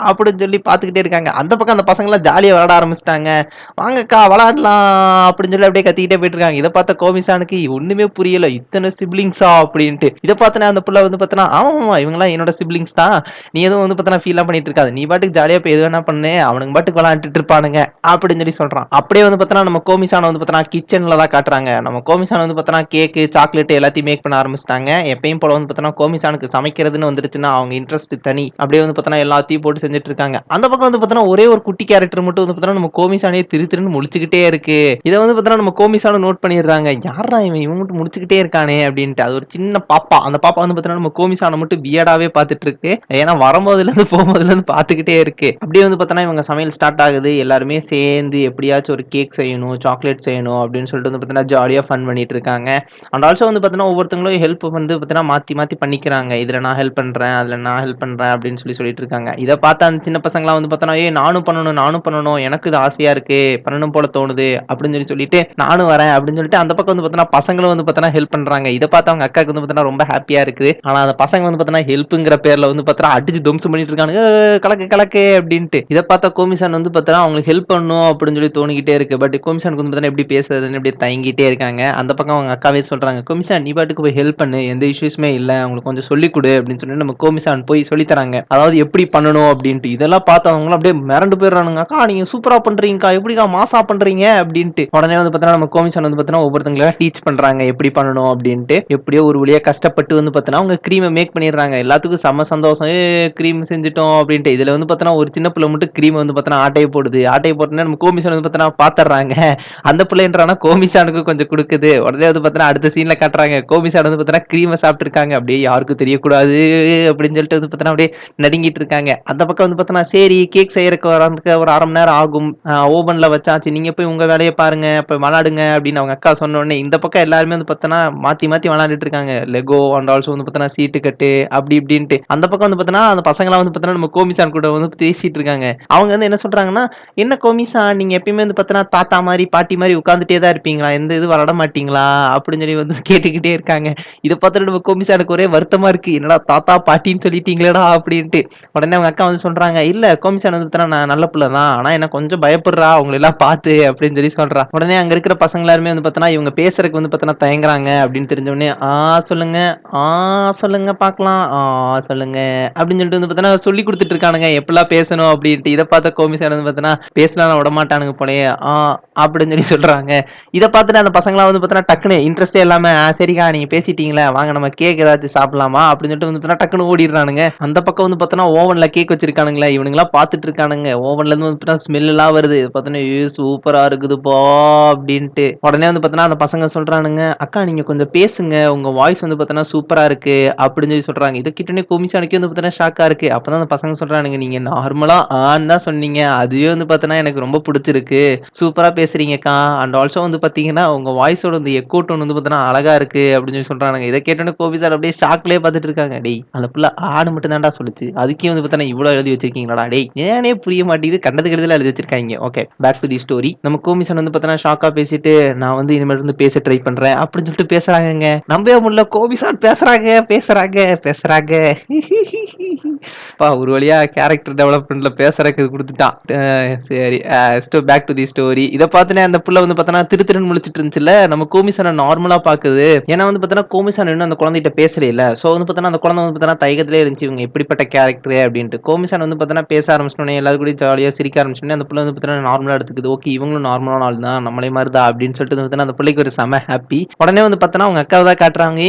அப்படின்னு சொல்லி பார்த்துக்கிட்டே இருக்காங்க. அந்த பக்கம் அந்த பசங்க எல்லாம் ஜாலியா விளையாட ஆரம்பிச்சிட்டாங்க. வாங்கக்கா விளையாடலாம் அப்படின்னு சொல்லி அப்படியே கத்திக்கிட்டே போயிட்டு இருக்காங்க. இதை பார்த்த கோமிசானுக்கு ஒண்ணுமே புரியல, இத்தனை சிப்ளிங்ஸா அப்படின்ட்டு. இதை பார்த்தனா அந்த புள்ள வந்து பார்த்தனா ஆமா இவங்கலாம் என்னோட சிப்ளிங்ஸ் தான், நீ எதுவும் வந்து பார்த்தா ஃபீல்லாம் பண்ணிட்டு இருக்காது, நீ பாட்டுக்கு ஜாலியா போய் எது வேணா பண்ணு, அவனுக்கு பாட்டுக்கு விளையாண்டுட்டு இருப்பானுங்க அப்படின்னு சொல்லி சொல்றான். அப்படியே வந்து பார்த்தா நம்ம கோமிசான வந்து பார்த்தா கிச்சன்ல தான் காட்டுறாங்க. நம்ம கோமிசான் வந்து பார்த்தா கேக்கு சாக்லேட் எல்லாத்தையும் மேக் பண்ண ஆரம்பிச்சிட்டாங்க. எப்பயும் போல வந்து பார்த்தா கோமிசானுக்கு சமைக்கிறதுன்னு வந்துருச்சுன்னா அவங்க இன்ட்ரெஸ்ட் தனி. அப்படியே வந்து பார்த்தா எல்லாத்தையும் போட்டு செஞ்சுட்டு இருக்காங்க. அந்த பக்கம் வந்து பார்த்தா ஒரே ஒரு குட்டி கேரக்டர் மட்டும் வந்து பார்த்தா நம்ம கோமிசானே திருன்னு முழிச்சுக்கிட்டே இருக்கு. இதை வந்து பார்த்தா நம்ம கோமிசான நோட் பண்ணிடுறாங்க, யாரா இவன் மட்டும் முடிச்சுக்கிட்டே இருக்கானே அப்படின்ட்டு. அது ஒரு சின்ன பாப்பா, அந்த பாப்பா வந்து பார்த்தா நம்ம கோமிசான மட்டும் வியடாவே பார்த்துட்டு இருக்கு. ஏன்னா வரும்போதுல இருந்து போகும்போதுல இருந்து பார்த்துக்கிட்டே இருக்கு. அப்படியே வந்து பார்த்தா இவங்க சமையல் ஸ்டார்ட் ஆகுது. எல்லாருமே சேர்ந்து எப்படியாச்சும் ஒரு கேக் செய்யணும், சாக்லேட் செய்யணும் அப்படின்னு சொல்லிட்டு வந்து பார்த்தீங்கன்னா, ஜாலியா ஃபன் பண்ணிட்டு இருக்காங்க. அண்ட் ஆல்சோ வந்து பார்த்தீங்கன்னா, ஒவ்வொருத்தவங்களும் ஹெல்ப் வந்து பார்த்தீங்கன்னா, மாத்தி மாத்தி பண்ணிக்கிறாங்க. இதுல நான் ஹெல்ப் பண்றேன், அதுல நான் ஹெல்ப் பண்றேன் அப்படின்னு சொல்லிட்டு இருக்காங்க. இத பார்த்த அந்த சின்ன பசங்கலாம் வந்து பார்த்தோன்னா, "ஏய் நானும் பண்ணணும், நானும் பண்ணணும். எனக்கு இது ஆசையா இருக்கு. பண்ணணும் போல தோணுது." அப்படின்னு சொல்லிட்டு, "நானும் வரேன்." அப்படின்னு சொல்லிட்டு அந்த பக்கம் வந்து பார்த்தோன்னா, பசங்களும் வந்து பார்த்தோன்னா ஹெல்ப் பண்றாங்க. இத பார்த்து அவங்க அக்காவுக்கு வந்து பார்த்தோன்னா ரொம்ப ஹாப்பியா இருக்குது. ஆனா அந்த பசங்க வந்து பார்த்தோன்னா ஹெல்ப்ங்கிற பேர்ல வந்து பார்த்தோன்னா அடிச்சு தும்சம் பண்ணிட்டு இருக்கானுங்க. கலக்கு கலக்கு அப்படின்ட்டு. இத பார்த்தா கோமிசான் வந்து பார்த்தோன்னா அவங்களுக்கு ஹெல்ப் பண்ணணும் அப்படின்னு தோணிக்கிட்டே இருக்கு. பட் கோமிசானுக்கு வந்து பார்த்தோன்னா எப்படி பேசுறதுன்னு அப்படியே தயங்கிட்டே இருக்காங்க. அந்த பக்கம் அவங்க அக்காவே சொல்றாங்க, "கோமிசான் நீ பாட்டுக்கு போய் ஹெல்ப் பண்ணு. எந்த இஷ்யூஸுமே இல்ல. அவங்களுக்கு கொஞ்சம் சொல்லிக் குடு." அப்படின்னு சொல்லி நம்ம கோமிசான் போய் சொல்லி தராங்க. அதாவது எப்படி பண்ணணும் அப்படின்ட்டு. இதெல்லாம் பார்த்து அவங்களும் அப்படியே மிரண்டு போயிடுறானுங்க. "அக்கா நீங்க சூப்பரா பண்றீங்கக்கா. எப்படிக்கா மாஸா பண்றீங்க?" அப்படின்ட்டு. உடனே வந்து பார்த்தோன்னா நம்ம கோமிசான் வந்து பார்த்தோன்னா ஒவ்வொருத்தங்கள டீச் பண்றாங்க எப்படி பண்ணணும் அப்படின்ட்டு. எப்படியோ ஒரு வழியா கஷ்டப்பட்டு வந்து பார்த்தோன்னா அவங்க கிரீம மேக் பண்ணிடுறாங்க. எல்லாத்துக்கும் செம்ம சந்தோஷம். கிரீம் செஞ்சுட்டோம் அப்படின்ட்டு. இதுல வந்து பார்த்தோன்னா ஒரு சின்ன புள்ள மட்டும் கிரீம் வந்து பார்த்தோன்னா ஆட்டைய போடுது. ஆட்டைய போட்டோனே நம்ம கோமிசான் வந்து பார்த்தோன்னா பாத்துடுறாங்க. அந்த புள்ள என்னடான்னா கோமிசானுக்கு கொஞ்சம் குடுக்குது. உடனே வந்து பார்த்தோன்னா அடுத்த சீன்ல காட்டுறாங்க. கோமிசான் வந்து பார்த்தோன்னா கிரீம சாப்பிட்டுருக்காங்க. அப்படியே யாருக்கும் தெரியக்கூடாது அப்படின்னு சொல்லிட்டு வந்து பார்த்தோன்னா அப்படியே நடுங்கிட்டு இருக்காங்க. அந்த பக்கம் வந்து பார்த்தோன்னா சரி கேக் செய்யறதுக்கு வரதுக்கு ஒரு 1/2 மணி நேரம் ஆகும். ஓவன்ல வச்சாச்சு. நீங்க போய் உங்க வேலைய பாருங்க. போய் விளையாடுங்க அப்படின்னு அவங்க அக்கா சொன்ன உடனே இந்த பக்கம் எல்லாருமே வந்து பார்த்தோன்னா மாத்தி மாத்தி விளையாண்டுட்டு இருக்காங்க. லெகோ அண்ட் ஆல்சோ வந்து பார்த்தோன்னா சீட்டு கட்டு அப்படி இப்படின்ட்டு. அந்த பக்கம் வந்து பார்த்தோன்னா அந்த பசங்கலாம் வந்து பார்த்தோன்னா நம்ம கோமிசான் கூட வந்து பேசிட்டு இருக்காங்க. அவங்க வந்து என்ன சொல்றாங்கன்னா, "என்ன கோமிசான் நீங்க எப்பயுமே வந்து பார்த்தோன்னா தாத்தா மாரி, பாட்டி மாரி உட்கார்ந்துட்டே தான் இருப்பீங்களா? எந்த இது விளையாட மாட்டீங்களா?" அப்படின்னு வந்து கேட்டுக்கிட்டே இருக்காங்க. இத பார்த்துட்டு நம்ம கோமிசானுக்கு ஒரே வருத்தமா இருக்கு. என்னடா தாத்தா, பாட்டின்னு சொல்லிட்டீங்களேடா அப்படின்ட்டு. உடனே அவங்க அக்கா வந்து சொல்றாங்க, "இல்ல கோமிசான் வந்து பார்த்தோன்னா நான் நல்ல புள்ள தான். ஆனா என்ன கொஞ்சம் பயப்படுறா அவங்கள எல்லாம் பார்த்து" அப்படின்னு சொல்றா. உடனே அங்க இருக்கிற பசங்க எல்லாருமே வந்து பார்த்தோன்னா இவங்க பேசுறதுக்கு வந்து பார்த்தோன்னா தயங்குறாங்க அப்படின்னு தெரிஞ்ச உடனே, சொல்லுங்க. ஆ சொல்லுங்க பார்க்கலாம். சொல்லுங்க." அப்படின்னு சொல்லிட்டு வந்து பார்த்தோன்னா சொல்லிக் குடுத்துட்டு இருக்கானுங்க. எப்படிலாம் பேசணும் அப்படின்ட்டு. இத பார்த்த கோமிசான் வந்து பார்த்தோன்னா பேசலாம் விடமாட்டானுங்க போலயே. அப்படின்னு சொல்றாங்க. இத பார்த்துட்டு அந்த பசங்கலாம் வந்து பார்த்தோன்னா டக்குனு இன்ட்ரெஸ்ட்டே இல்லாம, சரிக்கா நீங்க பேசிட்டீங்களே, வாங்க நம்ம கேக் ஏதாச்சும் சாப்பிடலாமா?" அப்படின்னு சொல்லிட்டு வந்து பார்த்தோன்னா டக்குனு ஓடிடுறானுங்க. அந்த பக்கம் வந்து பார்த்தோன்னா ஓவன்ல கேக் வச்சிருக்கானுங்களே, இவனுங்கலாம் பார்த்துட்டு இருக்கானுங்க. ஓவன்ல இருந்து வந்து பார்த்தோன்னா ஸ்மெல் எல்லாம் வருது. பார்த்தோன்னா சூப்பரா இருக்குதுப்பா அப்படின்ட்டு. உடனே வந்து பார்த்தோன்னா அந்த பசங்க சொல்றானுங்க, "அக்கா நீங்க கொஞ்சம் பேசுங்க. உங்க வாய்ஸ் வந்து பார்த்தோன்னா சூப்பரா இருக்கு." அப்படின்னு சொல்றாங்க. இத கேட்டோனே கோமிசானுக்கே வந்து பார்த்தோன்னா ஷாக்கா இருக்கு. அப்பதான் அந்த பசங்க சொல்றானுங்க, "நீங்க நார்மலா ஆன்னு தான் சொன்னீங்க. அதுவே வந்து பார்த்தோன்னா எனக்கு ரொம்ப புடிச்சிருக்கு. சூப்பரா பேசுறீங்கக்கா. அண்ட் ஆல்சோ வந்து பார்த்தீங்கன்னா, உங்க வாய்ஸோட இந்த எக்கோ டோன் வந்து பார்த்தோன்னா அழகா இருக்கு." அப்படின்னு சொல்றானுங்க. இத கேட்டோனே கோபிசான் அப்படியே ஷாக்லயே பார்த்துட்டு இருக்காங்க. "டேய் அந்த புள்ள ஆன்னு மட்டும் தான்டா சொல்லுச்சு. அதுக்கே வந்து பார்த்தோன்னா இவ்ளோ எழுதி வச்சிருக்கீங்களாடா டேய். ஏன்னே புரிய மாட்டேங்குது. கண்டதுக்கு கெடுதலா எழுதி வச்சிருக்காய்ங்க." Okay. Back to the story. நம்ம கோமிசான் வந்து பார்த்தோன்னா ஷாக்கா பேசிட்டு, "நான் வந்து இனிமேல் இருந்து பேச ட்ரை பண்றேன்." அப்படின்னு சொல்லிட்டு பேசுறாங்கங்க. நம்பவே முடியல. கோமிசான் பேசுறாங்க, பேசுறாங்க, பேசுறாங்க. ஒரு வழியா கேரக்டர் டெவலப்மெண்ட்ல பேசுறதுக்கு குடுத்துட்டான். சரி பேக் டு தி ஸ்டோரி. இத பார்த்தோனே அந்த புள்ள வந்து பார்த்தோன்னா திரு திருன்னு முழிச்சிட்டு இருந்துச்சுல்ல. நம்ம கோமிசான நார்மலா பாக்குது. ஏன்னா வந்து பார்த்தோன்னா கோமிசான் இன்னும் அந்த குழந்தைகிட்ட பேசலைல. சோ வந்து பார்த்தோன்னா அந்த குழந்தை வந்து பார்த்தோன்னா தயக்கத்திலே இருந்துச்சு. இவங்க எப்படிப்பட்ட கேரக்டர் அப்படின்ட்டு. கோமிசான் வந்து பார்த்தோன்னா பேச ஆரம்பிச்சோனே எல்லாரும் கூடயும் ஜாலியா சிரிக்க ஆரம்பிச்சோனே அந்த புள்ள வந்து பார்த்தோன்னா நார்மலா எடுத்துக்குது. ஓகே இவங்களும் நார்மலான ஆள் தான். நம்மளே மாரி தான் அப்படின்னு சொல்லிட்டு வந்து பார்த்தோன்னா அந்த புள்ளைக்கு ஒரு செம ஹாப்பி. உடனே வந்து பார்த்தோன்னா அவங்க அக்காவ தான் காட்டுறாங்க.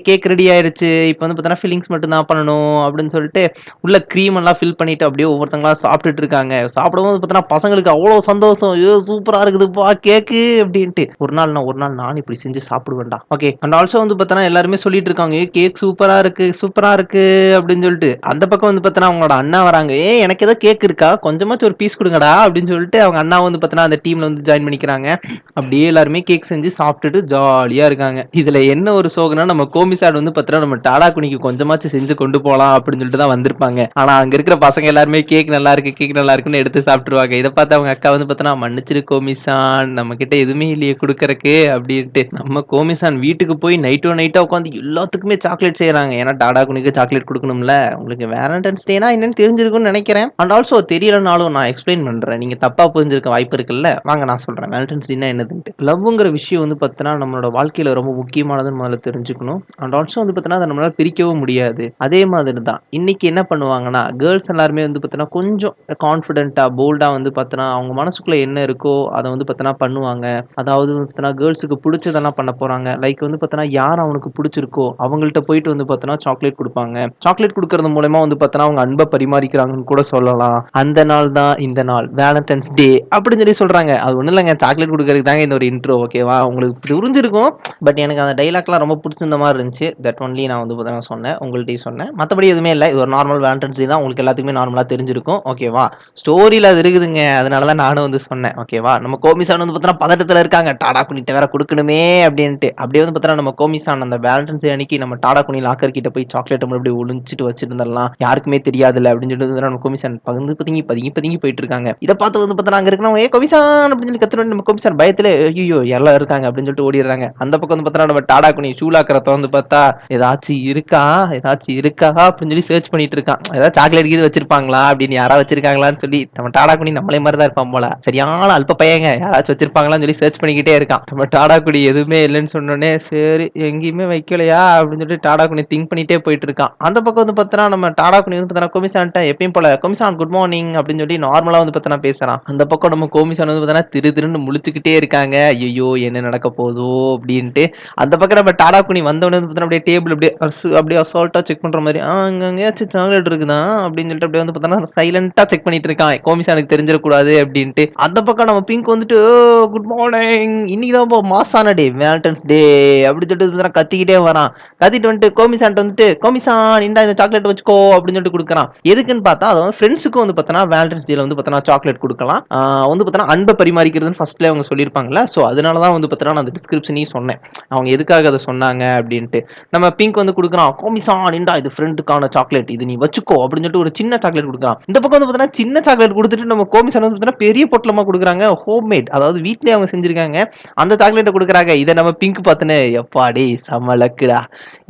கேக் ரெடி ஆயிருச்சு. இப்போ வந்து பார்த்தோன்னா ஃபில்லிங்ஸ் மட்டும் தான் பண்ணணும் அப்படின்னு சொல்லிட்டு உள்ள கிரீம் எல்லாம் ஃபில் பண்ணிட்டு அப்படியே ஒவ்வொருத்தங்களா சாப்பிட்டுட்டு இருக்காங்க. சாப்பிடும்போது பார்த்தோன்னா பசங்களுக்கு அவ்வளோ சந்தோஷம். சூப்பரா இருக்குதுப்பா கேக்கு அப்படின்ட்டு. ஒரு நாள் நானும் இப்படி செஞ்சு சாப்பிடுவேன்டா. ஓகே. அண்ட் ஆல்சோ வந்து பார்த்தோன்னா எல்லாருமே சொல்லிட்டு இருக்காங்க. கேக் சூப்பரா இருக்கு, சூப்பரா இருக்கு அப்படின்னு சொல்லிட்டு. அந்த பக்கம் வந்து பார்த்தோன்னா அவங்களோட அண்ணா வராங்க. எனக்கு ஏதோ கேக் இருக்கா? கொஞ்சமாச்சும் ஒரு பீஸ் குடுங்கடா அப்படின்னு சொல்லிட்டு அவங்க அண்ணா வந்து பார்த்தோன்னா அந்த டீம்ல வந்து ஜாயின் பண்ணிக்கிறாங்க. அப்படியே எல்லாருமே கேக் செஞ்சு சாப்பிட்டுட்டு ஜாலியா இருக்காங்க. இதுல என்ன ஒரு சோகம்னா நம்ம கோமிசாட் வந்து பார்த்தோன்னா நம்ம டாடாகுனிக்கு கொஞ்சமாச்சும் செஞ்சு கொண்டு போலாம் அப்படின்னு சொல்லிட்டு தான் வந்திருப்பாங்க. ஆனா அங்க இருக்கிற பசங்க எல்லாருமே கேக் நல்லா இருக்கு, கேக் நல்லா இருக்குன்னு எடுத்து சாப்பிட்டுருவாங்க. இத பார்த்து அவங்க அக்கா வந்து பார்த்தோன்னா மன்னிச்சிரு கோமிசான், நம்ம கிட்ட எதுவுமே இல்லையே குடுக்கறக்கு அப்படின்ட்டு. நம்ம கோமிசான் வீட்டுக்கு போய் நைட்டா உட்காந்து எல்லாத்துக்குமே சாக்லேட் செய்யறாங்க. ஏன்னா டாடாகுனிக்கு சாக்லேட் குடுக்கணும்ல. உங்களுக்கு வேலண்டைன்ஸ் டேனா என்னன்னு தெரிஞ்சிருக்கும்னு நினைக்கிறேன். அண்ட் ஆல்சோ தெரியலனாலும் நான் எக்ஸ்பிளைன் பண்றேன். நீங்க தப்பா புரிஞ்சிருக்க வாய்ப்பு இருக்குல்ல. வாங்க நான் சொல்றேன். வேலண்டைன்ஸ் டேனா என்னதுன்ட்டு. லவ்ங்கிற விஷயம் வந்து பார்த்தோன்னா நம்மளோட வாழ்க்கையில ரொம்ப முக்கியமானதுன்னு முதல்ல தெரிஞ்சுக்கணும். அண்ட் ஆல்சோ வந்து பார்த்தோன்னா அதை நம்மளால பிரிக்கவும் முடியாது. அதே மாதிரி தான் இன்னைக்கு என்ன பண்ணுவாங்கன்னா கேர்ள்ஸ் எல்லாருமே வந்து பார்த்தோன்னா கொஞ்சம் கான்ஃபிடென்ட்டா போல்டா வந்து பார்த்தோன்னா அவங்க மனசுக்குள்ள என்ன இருக்கோ அதை வந்து பார்த்தோன்னா பண்ணுவாங்க. அதாவது வந்து பார்த்தோன்னா கேர்ள்ஸுக்கு பிடிச்சதெல்லாம் பண்ண போறாங்க. லைக் வந்து பார்த்தோன்னா யார் அவனுக்கு பிடிச்சிருக்கோ அவங்கள்ட்ட போயிட்டு வந்து பார்த்தோன்னா சாக்லேட் கொடுப்பாங்க. சாக்லேட் கொடுக்கறது மூலமா வந்து பார்த்தோன்னா அவங்க அன்பை பரிமாறிக்கிறாங்கன்னு கூட சொல்லலாம். அந்த நாள் தான் இந்த நாள் வேலண்டைன்ஸ் டே அப்படின்னு சொல்றாங்க. அது ஒன்றும் இல்லைங்க சாக்லேட் கொடுக்கறதுக்கு தாங்க இந்த ஒரு இன்ட்ரோ. ஓகேவா உங்களுக்கு புரிஞ்சிருக்கும். பட் எனக்கு அந்த டைலாக்லாம் ரொம்ப பிடிச்சிருந்த மாதிரி இருந்துச்சு. தட் ஒன்லி நான் வந்து பார்த்தோன்னா சொன்னேன். உங்கள்கிட்டயும் சொன்னேன். மற்றபடி எதுவுமே இல்லை. இது ஒரு நார்மல் வேலண்டைன்ஸ் டே தான். உங்களுக்கு எல்லாத்துக்குமே நார்மலா தெரிஞ்சிருக்கும். ஓகேவா ஸ்டோரியில அது இருக்குதுங்க. அதனால தான் நானும் வந்து சொன்னேன். ஓகேவா ஓகேவா? நம்ம கோமிசான் வந்து பார்த்தீங்கன்னா பதட்டத்துல இருக்காங்க. டாடா குனிட்ட வேற குடுக்கணுமே அப்டின்ட்டு. அப்படியே வந்து பார்த்தீங்கன்னா நம்ம கோமிசான் அந்த வேலண்டைன்ஸ் டே அன்னைக்கு நம்ம டாடா குனி லாக்கர் கிட்ட போய் சாக்லேட்ட மறுபடியும் ஒளிஞ்சிட்டு வச்சிருந்துரலாம். யாருக்குமே தெரியாதுல்ல அப்டின்னு சொல்லிட்டு நம்ம கோமிசான் பதுங்கி பதுங்கி பதுங்கி பதுங்கி போயிட்டு இருக்காங்க. இத பார்த்து வந்து பார்த்தீங்கன்னா அங்க இருக்கிறவங்க "ஏய் கோமிசான்" அப்டின்னு சொல்லி கத்துனோனே நம்ம கோமிசான் பயத்திலே ஐய்யயோ! எல்லாம் இருக்காங்க அப்டின்னு சொல்லிட்டு ஓடிர்றாங்க. அந்த பக்கம் வந்து பார்த்தீங்கன்னா நம்ம டாடா குனி ஷூ லாக்கர தொறந்து பார்த்தா, "ஏதாச்சும் இருக்கா? ஏதாச்சும் இருக்கா?" அப்டின்னு சொல்லி சர்ச் பண்ணிட்டு இருக்கான். ஏதாவது சாக்லேட் கீது வச்சிருப்பாங்களா? அப்டின்னு யாராவது வச்சிருக்காங்களான்னு சொல்லி நம்ம டாடா குனி நம்மளே மாரி தான் இருப்பான் போல. சரியான அல்ப பையங்க. யாராச்சும் வச்சிருப்பாங்களான்னு சொல்லி சர்ச் பண்ணிக்கிட்டே இருக்கான். நம்ம டாடா குடி எதுவுமே இல்லன்னு சொன்னோனே, சரி எங்கேயுமே வைக்கலையா? அப்படின்னு சொல்லிட்டு டாடா குனி திங்க் பண்ணிட்டே போயிட்டு இருக்கான். அந்த பக்கம் வந்து பார்த்தோன்னா, நம்ம டாடா குனி வந்து பார்த்தோன்னா, கொமிசான்ட்ட எப்பயும் போல, "கொமிசான் குட் மார்னிங்" அப்படின்னு சொல்லி நார்மலா வந்து பார்த்தோன்னா பேசுறான். அந்த பக்கம் நம்ம கோமிசான் வந்து பார்த்தோன்னா, திரு திருன்னு முழிச்சுக்கிட்டே இருக்காங்க. ஐய்யய்யோ! என்ன நடக்க போதோ? அப்படின்ட்டு. அந்த பக்கம் நம்ம டாடா குனி வந்தோனே வந்து பார்த்தோன்னா, அப்படியே டேபிள் அப்படியே அப்படியே அசால்ட்டா செக் பண்ற மாரி, அங்க அங்கேயாச்சும் சாக்லேட் இருக்குதா? அப்படின்னு சொல்லிட்டு அப்படியே வந்து பார்த்தோன்னா, சைலன்ட்டா செக் பண்ணிட்டு இருக்கான். கோமிசானுக்கு தெரிஞ்சிடக்கூடாது அப்படின்ட்டு. அந்த பக்கம் நம்ம பிங்க் வந்துட்டு, "ஓ குட் மார்னிங். இன்னைக்கு தான்ப்பா மாஸான டே. வேலண்டைன்ஸ் டே" அப்படின்னு சொல்லிட்டு கத்திக்கிட்டே வரான். கத்திட்டு வந்துட்டு கோமிசான்ட்ட வந்துட்டு, "கோமிசான் இந்தா இந்த சாக்லேட் வச்சுக்கோ" அப்படின்னு சொல்லிட்டு குடுக்குறான். எதுக்குன்னு பார்த்தா, அது வந்து ஃப்ரெண்ட்ஸுக்கும் வந்து பார்த்தோன்னா, வேலண்டைன்ஸ் டேல வந்து பார்த்தோன்னா சாக்லேட் குடுக்கலாம். வந்து பார்த்தோன்னா, அன்ப பரிமாறிக்கிறதுன்னு ஃபர்ஸ்ட்லயே அவங்க சொல்லியிருப்பாங்கல்ல. ஸோ அதனால தான் வந்து பார்த்தோன்னா, நான் அந்த டிஸ்கிரிப்ஷனையும் சொன்னேன். அவங்க எதுக்காக அத சொன்னாங்க அப்படின்ட்டு. நம்ம பிங்க் வந்து குடுக்குறான். "கோமிசான் இந்தா இது ஃப்ரெண்டுக்கான சாக்லேட். இது நீ வச்சுக்கோ" அப்படின்னு சொல்லிட்டு ஒரு சின்ன சாக்லேட் குடுக்குறான். இந்த பக்கம் வந்து பார்த்தோன்னா, சின்ன சாக்லேட் குடுத்துட்டு நம்ம கோமிசான் வந்து பார்த்தோன்னா, பெரிய பொட்டலமா குடுக்குறாங்க. ஹோம்மேட். அதாவது வீட்லயே அவங்க செஞ்சிருக்காங்க. அந்த சாக்லேட்ட குடுக்குறாங்க. இத நம்ம பிங்க் பார்த்தோனே, "யப்பாடி செம லக்குடா.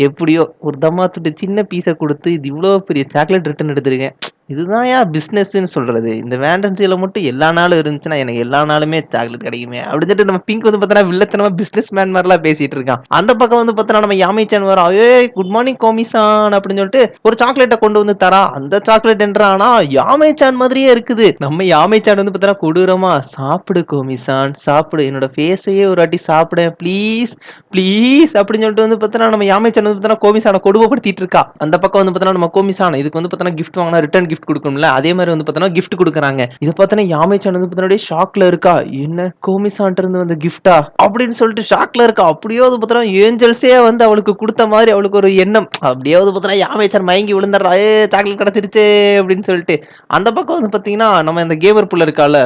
எப்படியோ ஒரு தம்மாத்துண்டு சின்ன பீஸ குடுத்து, இது இவ்ளோ பெரிய சாக்லேட் ரிட்டர்ன் எடுத்திருக்கேன். இதுதான்யா பிசினஸ்ன்னு சொல்றது. இந்த வேலண்டைன்ஸ் டேல மட்டும் எல்லா நாளும் இருந்துச்சுன்னா, எனக்கு எல்லா நாளுமே சாக்லேட் கிடைக்குமே" அப்படின்னு சொல்லிட்டு நம்ம பிங்க் வந்து பார்த்தோன்னா, வில்லத்தனமா பிசினஸ் மேன் மாரிலாம் பேசிட்டு இருக்கான். அந்த பக்கம் வந்து பார்த்தோன்னா, நம்ம யாமிச்சான் வரான். "ஏய் குட் மார்னிங் கோமிசான்" அப்படின்னு சொல்லிட்டு ஒரு சாக்லேட்ட கொண்டு வந்து தரான். அந்த சாக்லேட் என்றானா, யாமேச்சான் மாதிரியே இருக்குது. நம்ம யாமேச்சான் வந்து பார்த்தோன்னா, கொடூரமா, "சாப்பிடு கோமிசான், சாப்பிடு. என்னோட ஃபேஸையே ஒரு வாட்டி சாப்பிடேன் ப்ளீஸ், ப்ளீஸ்" அப்படின்னு சொல்லிட்டு வந்து பார்த்தோன்னா, நம்ம யாமேச்சான் வந்து பார்த்தோன்னா, கோமிசான கொடுமைப்படுத்திட்டு இருக்கா. அந்த பக்கம் வந்து பார்த்தோன்னா, நம்ம கோமிசான் இதுக்கு வந்து பார்த்தோன்னா, கிஃப்ட் வாங்குனா ரிட்டர்ன் கிஃப்ட் குடுக்கணும்ல. அதே மாரி வந்து பார்த்தோன்னா, கிஃப்ட் குடுக்குறாங்க. இத பார்த்தோன்னா, யாமேச்சான் வந்து பார்த்தோன்னா, அப்படியே ஷாக்ல இருக்கா. "என்ன கோமிசான்ட்ட இருந்து வந்த கிஃப்ட்டா?" அப்படின்னு சொல்லிட்டு ஷாக்ல இருக்கா. அப்படியே வந்து பார்த்தோன்னா, ஏஞ்சல்ஸே வந்து அவளுக்கு குடுத்த மாரி அவளுக்கு ஒரு எண்ணம். அப்படியே வந்து பார்த்தோன்னா, யாமேச்சான் மயங்கி விழுந்துடுறா. சாக்லேட் கிடைச்சிருச்சே" அப்படின்னு சொல்லிட்டு. அந்த பக்கம் வந்து பார்த்தீங்கன்னா, நம்ம இந்த கேமர் புள்ள இருக்கால்ல,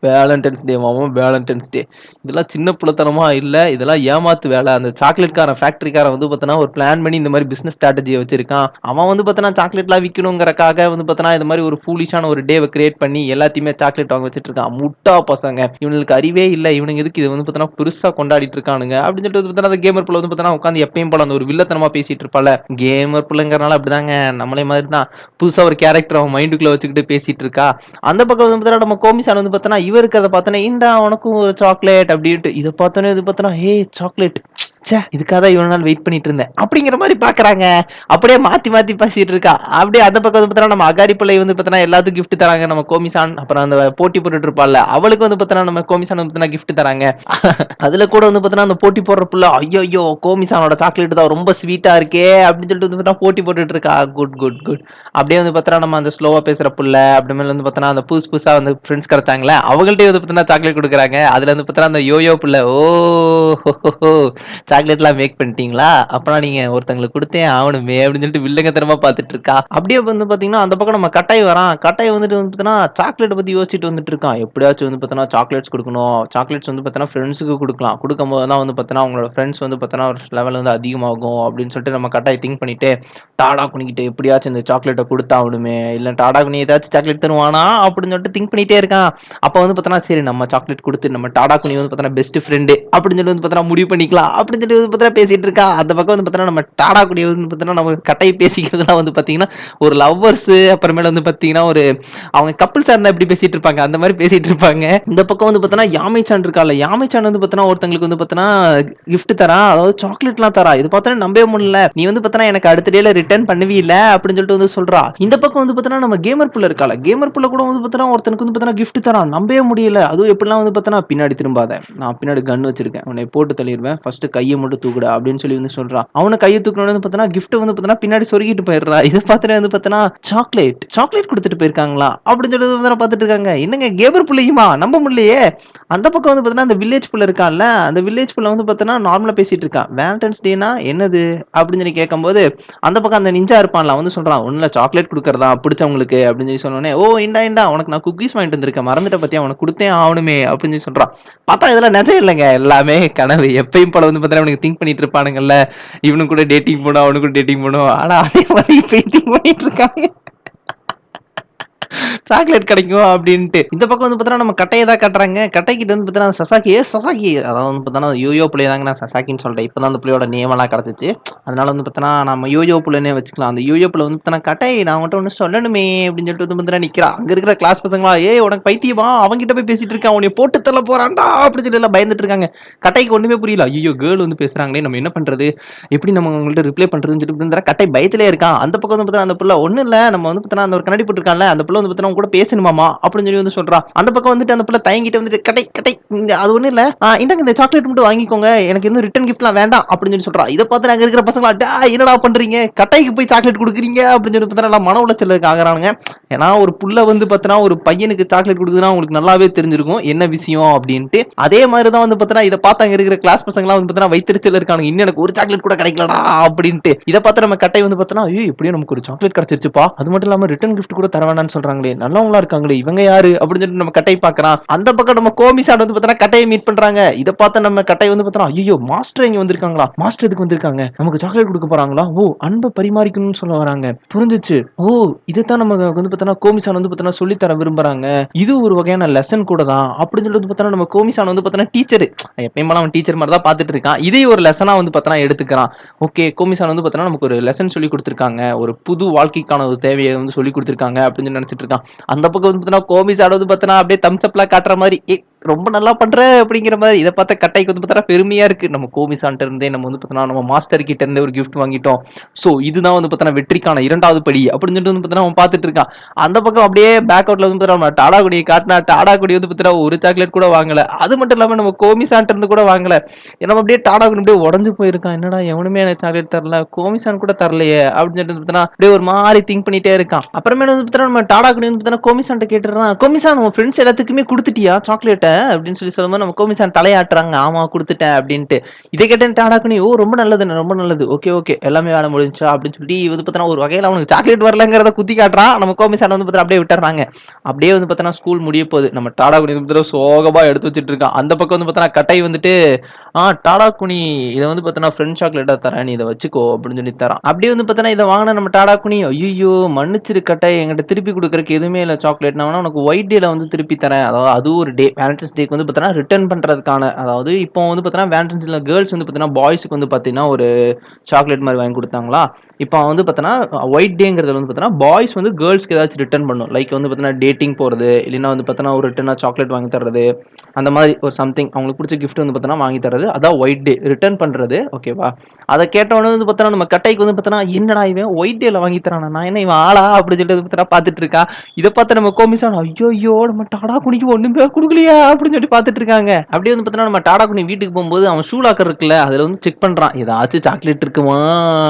வேலண்டைன்ஸ் டே மாமா வேலண்டைன்ஸ் டே. இதெல்லாம் சின்ன புள்ளத்தனமா இல்ல. இதெல்லாம் ஏமாத்து வேல. அந்த சாக்லேட்காரன் ஃபேக்டரிக்காரன் வந்து பார்த்தோன்னா, ஒரு பிளான் பண்ணி இந்த மாரி பிசினஸ் ஸ்ட்ராட்டஜிய வச்சிருக்கான். அவன் வந்து பார்த்தோன்னா, சாக்லேட்லாம் விக்கணும்ங்கறக்காக வந்து பார்த்தோன்னா, இந்த மாரி ஒரு ஃபூலிஷான ஒரு டேவ கிரியேட் பண்ணி எல்லாத்தையுமே சாக்லேட் வாங்க வச்சுட்டு இருக்கான். முட்டா பசங்க. இவனுங்களுக்கு அறிவே இல்ல. இவனுங்க எதுக்கு இத வந்து பார்த்தோன்னா, பெருசா கொண்டாடிட்டு இருக்கானுங்க. அப்படின்னு சொல்லிட்டு வந்து பார்த்தோன்னா, அந்த கேமர் புள்ள வந்து பார்த்தோன்னா, உட்கார்ந்து எப்பயும் போல அந்த ஒரு வில்லத்தனமா பேசிட்டு இருப்பால்ல. கேமர் புள்ளங்கறனால அப்படிதாங்க. நம்மளே மாரி தான். புதுசா ஒரு கேரக்டர் அவன் மைண்டுக்குள்ள வச்சுக்கிட்டு பேசிட்டு இருக்கா. அந்த பக்கம் வந்து பார்த்தோன்னா, நம்ம கோமிசான் வந்து பார்த்தோன்னா, இவ இருக்கிறத பார்த்தோன்னே, "இந்தா உனக்கும் ஒரு சாக்லேட்" அப்படின்ட்டு. இத பார்த்தோன்னே இது பார்த்தோன்னா, "ஏய் சாக்லேட். ச்சே! இதுக்காக தான் இவ்வளவு நாள் வெயிட் பண்ணிட்டு இருந்தேன்." அப்படிங்கிற மாரி பார்க்கறாங்க. அப்படியே மாத்தி மாத்தி பேசிட்டு இருக்கா. அப்படியே அந்த பக்கம் வந்து பார்த்தோன்னா, நம்ம அகாரி பிள்ளை வந்து பார்த்தோன்னா, எல்லாத்துக்கும் கிஃப்ட் தராங்க. நம்ம கோமிசான், அப்புறம் அந்த போட்டி போட்டுட்டு இருப்பாள்ல, அவளுக்கு வந்து பார்த்தோன்னா, நம்ம கோமிசான் வந்து பார்த்தோன்னா கிஃப்ட் தராங்க. அதுல கூட வந்து பார்த்தோன்னா, அந்த போட்டி போடுற புள்ள, "ஐய்யய்யோ! கோமிசானோட சாக்லேட் தான் ரொம்ப ஸ்வீட்டா இருக்கே" அப்படின்னு சொல்லிட்டு வந்து பார்த்தோன்னா, போட்டி போட்டுட்டு இருக்கா. Good, good, good. அப்படியே வந்து பார்த்தோன்னா, நம்ம அந்த ஸ்லோவா பேசுற புள்ள, அப்புறமேல் வந்து பார்த்தோன்னா, அந்த புதுசு புதுசா வந்து ஃப்ரெண்ட்ஸ் கிடைச்சாங்கல்ல, அவங்கள்ட்டயும் வந்து பார்த்தோன்னா சாக்லேட் குடுக்குறாங்க. அதுல வந்து பார்த்தோன்னா, அந்த யோயோ புள்ள, "ஓ! ஹோஹோஹோ! சாக்லேட்லாம் மேக் பண்ணிட்டீங்களா? அப்பனா நீங்க ஒருத்தங்களுக்கு குடுத்தே ஆவணுமே" அப்படின்னு சொல்லிட்டு வில்லங்கத்தனமா பார்த்துட்டு இருக்கா. அப்படியே வந்து பார்த்தீங்கன்னா, அந்த பக்கம் நம்ம கட்டாய் வரான். கட்டாய் வந்துட்டு வந்து பார்த்தீங்கன்னா, சாக்லேட்ட பத்தி யோசிச்சுட்டு வந்துட்டு இருக்கான். எப்படியாச்சும் வந்து பார்த்தோன்னா, சாக்லேட்ஸ் குடுக்கணும். சாக்லேட்ஸ் வந்து பார்த்தோன்னா, ஃப்ரெண்ட்ஸுக்கு குடுக்கலாம். குடுக்கும்போது தான் வந்து பார்த்தோன்னா, அவங்களோட ஃப்ரெண்ட்ஸ் வந்து பார்த்தோன்னா, ஒரு லெவல் வந்து அதிகமாகும் அப்படின்னு சொல்லிட்டு நம்ம கட்டாய் திங்க் பண்ணிட்டு, டாடா குனிகிட்ட எப்படியாச்சும் இந்த சாக்லேட்ட குடுத்தாவணுமே, இல்ல டாடா குனி ஏதாச்சும் சாக்லேட் தருவானா அப்படின்னு சொல்லிட்டு திங்க் பண்ணிட்டே இருக்கான். அப்ப வந்து பார்த்தோன்னா, சரி நம்ம சாக்லேட் குடுத்து நம்ம டாடா குனி வந்து பார்த்தோன்னா, பெஸ்ட் ஃப்ரெண்டு அப்படின்னு சொல்லி வந்து பார்த்தோன்னா, முடிவு பண்ணிக்கலாம் அப்படின்னு சொல்லி வந்து பார்த்தோன்னா பேசிட்டு இருக்கான். அந்த பக்கம் வந்து பார்த்தோன்னா, நம்ம டாடா குனி வந்து பார்த்தோன்னா, நம்ம கட்டாய் பேசிக்கிறதுலாம் வந்து பார்த்தீங்கன்னா, ஒரு லவ்வர்ஸ் அப்புறமேல வந்து பார்த்தீங்கன்னா, ஒரு அவங்க கப்பிள்ஸா இருந்தா எப்படி பேசிட்டு இருப்பாங்க, அந்த மாரி பேசிட்டு இருப்பாங்க. இந்த பக்கம் வந்து பார்த்தோன்னா, யாமைச்சான் இருக்கால்ல, யாமைச்சான் வந்து பார்த்தோன்னா, ஒருத்தங்களுக்கு வந்து பார்த்தோன்னா, கிஃப்ட் தரான். அதாவது சாக்லேட்லாம் தரா. இது பார்த்தோன்னா நம்பவே முடியல. "நீ வந்து பார்த்தோன்னா, எனக்கு அடுத்த டேல ரிட்டர்ன் பண்ணுவீல்ல" அப்படின்னு சொல்லிட்டு வந்து சொல்றா. இந்த பக்கம் வந்து பார்த்தோன்னா, நம்ம கேமர் புள்ள இருக்கால்ல, கேமர் புள்ள கூட வந்து பார்த்தோன்னா, ஒருத்தனுக்கு வந்து பார்த்தோன்னா, கிஃப்ட் தரான். நம்பவே முடியல. அதுவும் எப்படிலாம் வந்து பார்த்தோன்னா, "பின்னாடி திரும்பாத. நான் பின்னாடி கன் வச்சிருக்கேன். உன்னைய போட்டு தள்ளிருவேன். ஃபர்ஸ்ட் கைய கையை மட்டும் தூக்குடா அப்படின்னு சொல்லி வந்து சொல்றான். அவனை கையை தூக்கணும்னு வந்து பார்த்தனா கிஃப்ட் வந்து பார்த்தனா பின்னாடி சொருகிட்டு போயிடுறா. இதை பார்த்துட்டு வந்து பார்த்தனா சாக்லேட் கொடுத்துட்டு போயிருக்காங்களா அப்படின்னு சொல்லி வந்து பார்த்துட்டு இருக்காங்க. என்னங்க கேபர் புள்ளையுமா நம்ப முடியலையே. அந்த பக்கம் வந்து பார்த்தனா அந்த வில்லேஜ் புள்ள இருக்கான்ல, அந்த வில்லேஜ் புள்ள வந்து பார்த்தனா நார்மலா பேசிட்டு இருக்கான். வேலண்டைன்ஸ் டேனா என்னது அப்படின்னு சொல்லி கேட்கும்போது அந்த பக்கம் அந்த நிஞ்சா இருப்பான்ல வந்து சொல்றான், ஒண்ணுல சாக்லேட் கொடுக்கறதா பிடிச்சவங்களுக்கு அப்படின்னு சொல்லி சொன்னோடனே, ஓ இண்டா உனக்கு நான் குக்கீஸ் வாங்கிட்டு வந்திருக்கேன், மறந்துட்ட பத்தியா, உனக்கு கொடுத்தே ஆகணுமே அப்படின்னு சொல்லி சொல்றான். பார்த்தா இதெல்லாம் நிஜம் இல்லைங்க, எல்லாமே கனவு. எப்பயும் போல வந்து பார்த்தா அவனுக்கு திங்க் பண்ணிட்டு இருப்பானுங்கல்ல, இவனு கூட டேட்டிங் போனோம் அவனு கூட டேட்டிங் போனோம், ஆனா அதே மாதிரி இப்பயும் திங்க் பண்ணிட்டு இருக்காங்க சாக்லேட் கிடைக்கும் அப்படின்ட்டு. இந்த பக்கம் வந்து பார்த்தா நம்ம கட்டையை தான் காட்டுறாங்க. கட்டைக்கிட்ட வந்து பார்த்தா சசாக்கி அதாவது வந்து பார்த்தா யோயோ புள்ளைய தாங்க நான் சசாக்கின்னு சொல்றேன். இப்பதான் அந்த புள்ளையோட நேம் எல்லாம் கிடைச்சிச்சு. அதனால வந்து பார்த்தா நம்ம யோயோ புள்ளைனே வச்சுக்கலாம். அந்த யோயோ புள்ள வந்து பார்த்தா கட்டை நான் உன்கிட்ட ஒண்ணு சொல்லணுமே அப்படின்னு சொல்லிட்டு வந்து பார்த்தா நிக்கிறான். அங்க இருக்கிற கிளாஸ் பசங்களா ஏய் உனக்கு பைத்தியமா அவன்கிட்ட போய் பேசிட்டு இருக்கான், உன்னை போட்டு தள்ள போறான்டா அப்படின்னு சொல்லி எல்லாம் பயந்துட்டு இருக்காங்க. கட்டைக்கு ஒண்ணுமே புரியல. ஐயோ கேர்ள் வந்து பேசுறாங்களே, நம்ம என்ன பண்றது, எப்படி நம்ம உங்கள்ட்ட ரிப்ளை பண்றதுன்னு சொல்லிட்டு இருந்தா கட்டை பயத்திலே இருக்கான். அந்த பக்கம் வந்து பார்த்தா அந்த புள்ள ஒண்ணு இல்ல, நம்ம வந்து பார்த்தா அந்த ஒரு கண்ணாடி போட்டுருக்கான்ல அந்த புள்ள வந்து பார்த்தா கூட பேசணுமாமா அப்படின்னு சொல்லி வந்து சொல்றான். அந்த பக்கம் வந்துட்டு அந்த புள்ள தயங்கிட்டு வந்துட்டு கட்டை அது ஒண்ணு இல்ல, இந்தாங்க இந்த சாக்லேட் மட்டும் வாங்கிக்கோங்க, எனக்கு எதுவும் ரிட்டர்ன் கிஃப்ட்லாம் வேண்டாம் அப்படின்னு சொல்லி சொல்றான். இதை பார்த்து அங்க இருக்கிற பசங்களா என்னடா பண்றீங்க, கட்டைக்கு போய் சாக்லேட் கொடுக்குறீங்க அப்படின்னு சொல்லி பார்த்தா மன உளைச்சலுக்கு ஆகுறானுங்க. ஏன்னா ஒரு புள்ள வந்து பார்த்தா ஒரு பையனுக்கு சாக்லேட் கொடுக்குதுன்னா உங்களுக்கு நல்லாவே தெரிஞ்சிருக்கும் என்ன விஷயம் அப்படின்ட்டு. அதே மாதிரி தான் வந்து பார்த்தா இதை பார்த்து அங்க இருக்கிற கிளாஸ் பசங்களா வந்து பார்த்தா வைத்திருச்சல் இருக்கானுங்க, இன்னும் எனக்கு ஒரு சாக்லேட் கூட கிடைக்கலடா அப்படின்ட்டு. இதை பார்த்து நம்ம கட்டை வந்து பார்த்தா ஐயோ இப்படியே நமக்கு ஒரு சாக்லேட் கிடைச்சிருச்சுப்பா, அது மட்டும் இல்லாம ரிட்டர்ன் கிஃப்ட் கூட தர வேண்டாம்னு சொல்றாங்களே, நல்லவங்களா இருக்காங்களே, இவங்க யாரு அப்படின்னு சொல்லிட்டு நம்ம கட்டை பார்க்கறான். அந்த பக்கம் நம்ம கோமிசான் வந்து பார்த்தா கட்டையை மீட் பண்றாங்க. இதை பார்த்து நம்ம கட்டை வந்து பார்த்தா ஐயோ மாஸ்டர் இங்க வந்திருக்காங்களா, மாஸ்டர் எதுக்கு வந்திருக்காங்க, நமக்கு சாக்லேட் கொடுக்க போறாங்களா, ஓ அன்பை பரிமாறிக்கணும்னு சொல்ல வராங்க, புரிஞ்சிச்சு, ஓ இதைத்தான் நம்ம வந்து பார்த்தா கோமிசான் வந்து பார்த்தா சொல்லி தர விரும்புறாங்க, இது ஒரு வகையான லெசன் கூட தான் அப்படின்னு சொல்லிட்டு பார்த்தா நம்ம கோமிசான் வந்து பார்த்தா டீச்சர் எப்பயும் அவன் டீச்சர் மாதிரி தான் பார்த்துட்டு இருக்கான். இதே ஒரு லெசனா வந்து பார்த்தா எடுத்துக்கிறான். ஓகே கோமிசான் வந்து பார்த்தா நமக்கு ஒரு லெசன் சொல்லி கொடுத்துருக்காங்க, ஒரு புது வாழ்க்கைக்கான ஒரு தேவையை வந்து சொல்லி கொடுத்துருக்காங்க அப்படின்னு சொல்லி நினைச்சிட்டு இருக்கான். அந்த பக்கம் வந்து பார்த்தா கோமிசான் வந்து பார்த்தா அப்படியே தம்ஸ் அப்லாம் காட்டுற மாதிரி ரொம்ப நல்லா பண்ற அப்படிங்கிற மாதிரி. இதை பார்த்தா கட்டைக்கு வந்து பார்த்தா பெருமையா இருக்கு, நம்ம கோமிசான்ட்ட இருந்தே நம்ம வந்து பார்த்தா நம்ம மாஸ்டர் கிட்ட இருந்தே ஒரு கிஃப்ட் வாங்கிட்டோம், சோ இதுதான் வந்து பார்த்தா வெற்றிக்கான இரண்டாவது படி அப்படின்னு சொல்லிட்டு வந்து பார்த்தா அவன் பார்த்துட்டு இருக்கான். அந்த பக்கம் அப்படியே பேக் அவுட்ல வந்து பார்த்தா நம்ம டாடா குடியை காட்டினா டாடா குடி வந்து பார்த்தா ஒரு சாக்லேட் கூட வாங்கல, அது மட்டும் இல்லாம நம்ம கோமிசான்ட்ட இருந்து கூட வாங்கல. நம்ம அப்படியே டாடா குடி அப்படியே உடஞ்சு போயிருக்கான், என்னடா எவனுமே எனக்கு சாக்லேட் தரல, கோமிசான் கூட தரலையே அப்படின்னு சொல்லிட்டு பார்த்தா அப்படியே ஒரு மாதிரி திங்க் பண்ணிட்டே இருக்கான். அப்புறமே வந்து பார்த்தா நம்ம டாடா குடி வந்து பார்த்தா கோமிசான்ட்ட கேட்டுறான், கோமிசான் உன் ஃப்ரெண்ட்ஸ் எல்லாத்துக்குமே கொடுத்துட்டியா சாக்லேட்டை அப்படின்னு சொல்லி சொல்லும்போது நம்ம கோமிசான் தலையாட்டுறாங்க, ஆமா கொடுத்துட்டேன் அப்படின்ட்டு. இதை கேட்டேன் டாடா குனி, ஓ ரொம்ப நல்லது ரொம்ப நல்லது, ஓகே எல்லாமே வேலை முடிஞ்சா அப்படின்னு சொல்லி வந்து பார்த்தா ஒரு வகையில அவனுக்கு சாக்லேட் வரலங்கிறத குத்தி காட்டுறான். நம்ம கோமிசான் வந்து பார்த்தா அப்படியே விட்டுறாங்க. அப்படியே வந்து பார்த்தா ஸ்கூல் முடிய போகுது. நம்ம டாடா குனி வந்து சோகமா எடுத்து வச்சிட்டு இருக்கான். அந்த பக்கம் வந்து பார்த்தா கட்டை வந்துட்டு டாடா குனி இதை வந்து பார்த்தா ஃப்ரெண்ட் சாக்லேட்டா தரேன், நீ இதை வச்சுக்கோ அப்படின்னு சொல்லி தரான். அப்படியே வந்து பார்த்தா இதை வாங்கின நம்ம டாடா குனி, ஐயோ மன்னிச்சிரு கட்டை, என்கிட்ட திருப்பி கொடுக்கறதுக்கு எதுவுமே இல்லை சாக்லேட், நான் வேணா உனக்கு ஒயிட் டேல வந்து திருப்பி தரேன், அதாவது அது ஒரு டே வேலண்டைன்ஸ் டேக்கு வந்து பார்த்தா ரிட்டர்ன் பண்றதுக்கான, அதாவது இப்போ வந்து பார்த்தா வேலண்டைன்ஸ்ல கேர்ள்ஸ் வந்து பார்த்தா பாய்ஸ்க்கு வந்து பார்த்தீங்கன்னா ஒரு சாக்லேட் மாதிரி வாங்கி கொடுத்தாங்களா, இப்போ வந்து பார்த்தோன்னா ஒயிட் டேங்கிறது வந்து பார்த்தோன்னா பாய்ஸ் வந்து கேர்ள்ஸ்க்கு ஏதாச்சும் ரிட்டர்ன் பண்ணும், லைக் வந்து பார்த்தோன்னா டேட்டிங் போகிறது, இல்லைன்னா வந்து பார்த்தோன்னா ஒரு ரிட்டர்னாக சாக்லேட் வாங்கி தர்றது, அந்த மாதிரி ஒரு சம்திங் அவங்களுக்கு பிடிச்ச கிஃப்ட் வந்து பார்த்தோன்னா வாங்கி தர்றது, அதான் ஒயிட் டே ரிட்டர்ன் பண்ணுறது. ஓகேவா, அதை கேட்டவொடனே வந்து பார்த்தோன்னா நம்ம கட்டைக்கு வந்து பார்த்தோன்னா என்னடா இவன் ஒயிட் டேல வாங்கி தரானா, நான் என்ன இவன் ஆளா அப்படின்னு சொல்லிட்டு பார்த்தா பார்த்துட்டு இருக்கா. இதை பார்த்து நம்ம கோமிசான் ஐயோ நம்ம டாடா குனிக்கு ஒண்ணுமே கொடுக்கலையா அப்படின்னு சொல்லி பார்த்துட்டு இருக்காங்க. அப்படியே வந்து பார்த்தோன்னா நம்ம டாடா குனி வீட்டுக்கு போகும்போது அவன் ஷூ லாக்கர் இருக்குல்ல, அதில் வந்து செக் பண்ணுறான் ஏதாச்சும் சாக்லேட் இருக்குமா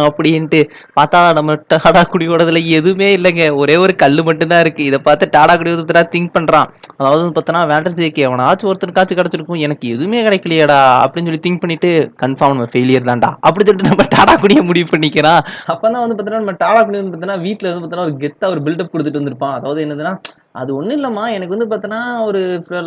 அப்படின்ட்டு. பார்த்தா நம்ம டாடா குடியோடதுல எதுவுமே இல்லைங்க, ஒரே ஒரு கல் மட்டும்தான் இருக்கு. இதை பார்த்து டாடா குடி வந்து திங்க் பண்றான், அதாவது பார்த்தோன்னா வேலண்டைன்ஸ் டேக்கு எவனாச்சும் ஒருத்தருக்காச்சும் கிடைச்சிருக்கும், எனக்கு எதுவுமே கிடைக்கலையாடா அப்படின்னு சொல்லி திங்க் பண்ணிட்டு கன்ஃபார்ம் நம்ம ஃபெயிலியர் தான்டா அப்படின்னு சொல்லிட்டு நம்ம டாடா குடியை முடிவு பண்ணிக்கிறான். அப்பதான் வந்து பார்த்தோன்னா நம்ம டாடா குடி வந்து பார்த்தோன்னா வீட்டில் வந்து பார்த்தோன்னா ஒரு கெத்தா ஒரு பில்டப் கொடுத்துட்டு வந்திருப்பான். அதாவது என்னதுன்னா, அது ஒண்ணும் இல்லம்மா, எனக்கு வந்து பார்த்தோன்னா ஒரு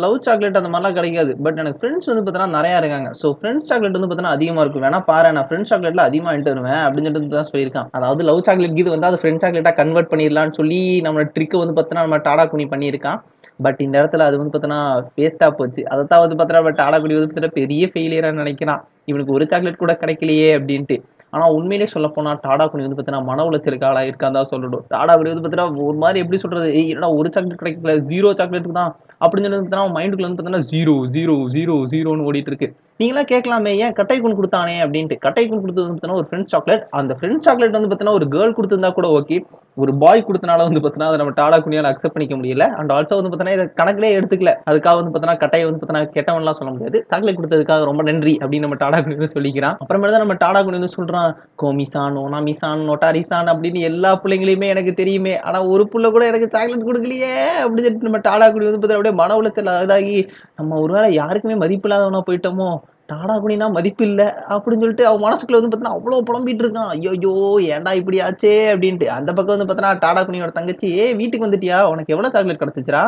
லவ் சாக்லேட் அந்த மாதிரிலாம் கிடைக்காது, பட் எனக்கு ஃப்ரெண்ட்ஸ் வந்து பார்த்தோன்னா நிறையா இருக்காங்க, ஸோ ஃப்ரெண்ட்ஸ் சாக்லேட் வந்து பார்த்தோன்னா அதிகமாக இருக்கும், வேணா பாரு நான் ஃப்ரெண்ட்ஸ் சாக்லேட்ல அதிகமாக வாங்கிட்டு வருவேன் அப்படின்னு சொல்லிட்டு தான் சொல்லியிருக்கான். அதாவது லவ் சாக்லேட் இது வந்து அது ஃப்ரெண்ட் சாக்லேட்டா கன்வெர்ட் பண்ணிடலாம்னு சொல்லி நம்ம ட்ரிக் வந்து பார்த்தோன்னா நம்ம டாடா குனி பண்ணியிருக்கான். பட் இந்த இடத்துல அது வந்து பார்த்தோன்னா வேஸ்டா போச்சு. அதைத்தான் வந்து பார்த்தோன்னா டாடா குடி வந்து பார்த்தோன்னா பெரிய ஃபெயிலியரா நினைக்கிறான், இவனுக்கு ஒரு சாக்லேட் கூட கிடைக்கலையே அப்படின்ட்டு. ஆனா உண்மையிலே சொல்ல போனா டாடா குனி வந்து பார்த்தீங்கன்னா மன உளைச்சலுக்கு ஆளாயிருக்கான்னு தான் சொல்லணும். டாடா குனி வந்து பார்த்தீங்கன்னா ஒரு மாதிரி எப்படி சொல்றது, என்னடா ஒரு சாக்லேட் கிடைக்கல, 0 சாக்லேட் தான் அப்படின்னு சொல்லி பார்த்தீங்கன்னா மைண்டுக்குள்ள வந்து பார்த்தீங்கன்னா 0 0 0 0ன்னு ஓடிட்டு இருக்கு. நீங்களாம் கேட்கலாமே ஏன் கட்டை கூன் கொடுத்தானே அப்படின்ட்டு. கட்டை கூன் கொடுத்தது வந்து பார்த்தீங்கன்னா ஒரு ஃப்ரெண்ட்ஸ் சாக்லேட். அந்த ஃப்ரெண்ட்ஸ் சாக்லேட் வந்து பார்த்தீங்கன்னா ஒரு கேர்ள் கொடுத்திருந்தா கூட ஓகே. ஒரு பாய் கொடுத்தனால வந்து பார்த்தீங்கன்னா அதை நம்ம டாடா குனியால அக்செப்ட் பண்ணிக்க முடியல. அண்ட் ஆல்சோ வந்து பார்த்தீங்கன்னா இதை கணக்கிலே எடுத்துக்கல. அதுக்காக வந்து பார்த்தீங்கன்னா கட்டையை வந்து பார்த்தீங்கன்னா கெட்டவன்லாம் சொல்ல முடியாது. சாக்லேட் கொடுத்ததுக்காக ரொம்ப நன்றி அப்படின்னு நம்ம டாடா குனி வந்து சொல்லிக்கிறான். அப்புறமேல தான் நம்ம டாடா குனி வந்து சொல்றான், கோமிசான், ஓனாமிசான், நோட்டாரிசான் அப்படின்னு எல்லா பிள்ளைங்களையுமே எனக்கு தெரியுமே. ஆனா ஒரு புள்ள கூட எனக்கு சாக்லேட் கொடுக்கலையே அப்படின்னு சொல்லிட்டு நம்ம டாடா குனி வந்து பார்த்தீங்கன்னா அப்படியே மன உளைச்சல் இதாகி, நம்ம ஒருவேளை யாருக்குமே மதிப்பு இல்லாதவனா போயிட்டோமோ, டாடா குனினா மதிப்பு இல்ல அப்படின்னு சொல்லிட்டு அவன் மனசுக்குள்ள வந்து பார்த்தீங்கன்னா அவ்வளோ புலம்பிட்டு இருக்கான். ஐயோ ஏன்டா இப்படி ஆச்சே அப்படின்ட்டு. அந்த பக்கம் வந்து பார்த்தீங்கன்னா டாடா குனியோட தங்கச்சி, வீட்டுக்கு வந்துட்டியா, உனக்கு எவ்வளவு சாக்லேட் கிடைச்சிச்சுரா,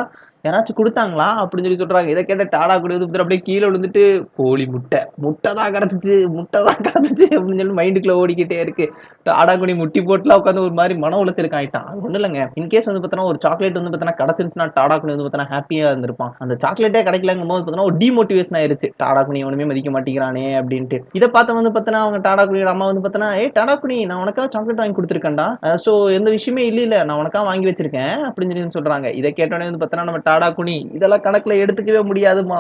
யாராச்சும் கொடுத்தாங்களா அப்படின்னு சொல்லி சொல்றாங்க. இதை கேட்ட டாடா குனி வந்து பார்த்தீங்கன்னா அப்படியே கீழே விழுந்துட்டு, கோழி முட்டை முட்டை தான் கிடைச்சிச்சு, முட்டை தான் கிடைச்சிச்சு அப்படின்னு சொல்லி மைண்டுக்குள்ள ஓடிக்கிட்டே இருக்கு. டாடா குனி முட்டி போட்டுலாம் உட்காந்து ஒரு மாதிரி மன உளைச்சலுக்கு ஆயிட்டான். அது ஒண்ணும் இல்லைங்க. இன்கேஸ் வந்து பார்த்தீங்கன்னா ஒரு சாக்லேட் வந்து பார்த்தீங்கன்னா கிடைச்சிருந்துச்சுன்னா டாடா குனி வந்து பார்த்தீங்கன்னா ஹாப்பியா இருந்திருப்பான். அந்த சாக்லேட்டே கிடைக்கலங்கும் போது பார்த்தீங்கன்னா ஒரு டிமோட்டிவேஷன் ஆயிருச்சு. டாடா குனி எவனுமே மதிக்க மாட்டேங்கிறானே அப்படின்ட்டு. இதை பார்த்து வந்து பார்த்தீங்கன்னா அவங்க டாடா குனியோட அம்மா வந்து பார்த்தீங்கன்னா, ஏய் டாடா குனி, நான் உனக்காக சாக்லேட் வாங்கி கொடுத்துருக்கேன்டா, ஸோ எந்த விஷயமே இல்ல, நான் உனக்காக வாங்கி வச்சிருக்கேன் அப்படின்னு சொல்லி சொல்றாங்க. இதை கேட்டோடனே வந்து பார்த்தீங்கன்னா நம்ம டாடா குனி, இதெல்லாம் கணக்குல எடுத்துக்கவே முடியாதுமா,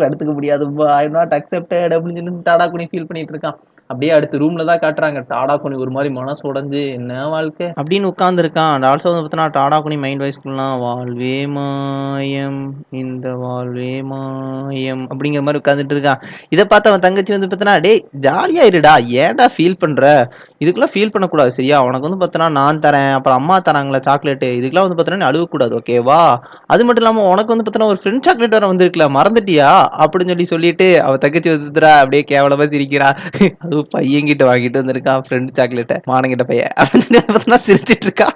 எடுத்துக்க முடியாதுமா, ஐ நாட் அக்செப்டட் அப்படின்னு சொல்லி டாடா குனி ஃபீல் பண்ணிட்டு இருக்கான். அப்படியே அடுத்த ரூம்ல தான் காட்டுறாங்க. டாடா குனி ஒரு மாதிரி மனசு உடைஞ்சு, என்ன வாழ்க்கை அப்படின்னு உட்கார்ந்துருக்கான். அண்ட் ஆல்சோ வந்து பார்த்தீங்கன்னா டாடா குனி மைண்ட் வாய்ஸ்க்குலாம், வாழ்வே மாயம் இந்த வாழ்வே மாயம் அப்படிங்கிற மாதிரி உட்காந்துட்டு இருக்கான். இதை பார்த்து அவன் தங்கச்சி வந்து பார்த்தீங்கன்னா, டேய் ஜாலியா இருடா, ஏன்டா ஃபீல் பண்ற, இதுக்கெல்லாம் ஃபீல் பண்ணக்கூடாது சரியா, உனக்கு வந்து பார்த்தீங்கன்னா நான் தரேன், அப்புறம் அம்மா தராங்களா சாக்லேட்டு, இதுக்கெல்லாம் வந்து பார்த்தீங்கன்னா நீ அழுவக்கூடாது ஓகேவா, அது மட்டும் இல்லாம உனக்கு வந்து பார்த்தீங்கன்னா ஒரு ஃப்ரெண்ட் சாக்லேட் வேற வந்திருக்குல, மறந்துட்டியா அப்படின்னு சொல்லிட்டு அவ தங்கச்சி வந்துடுறா, அப்படியே கேவலமா சிரிக்கிறா. அதுவும் பையன்கிட்ட வாங்கிட்டு வந்திருக்கான் ஃப்ரெண்ட் சாக்லேட்டை, மானங்கிட்ட பையன் அப்படின்னு பார்த்தீங்கன்னா சிரிச்சிட்டு இருக்கா.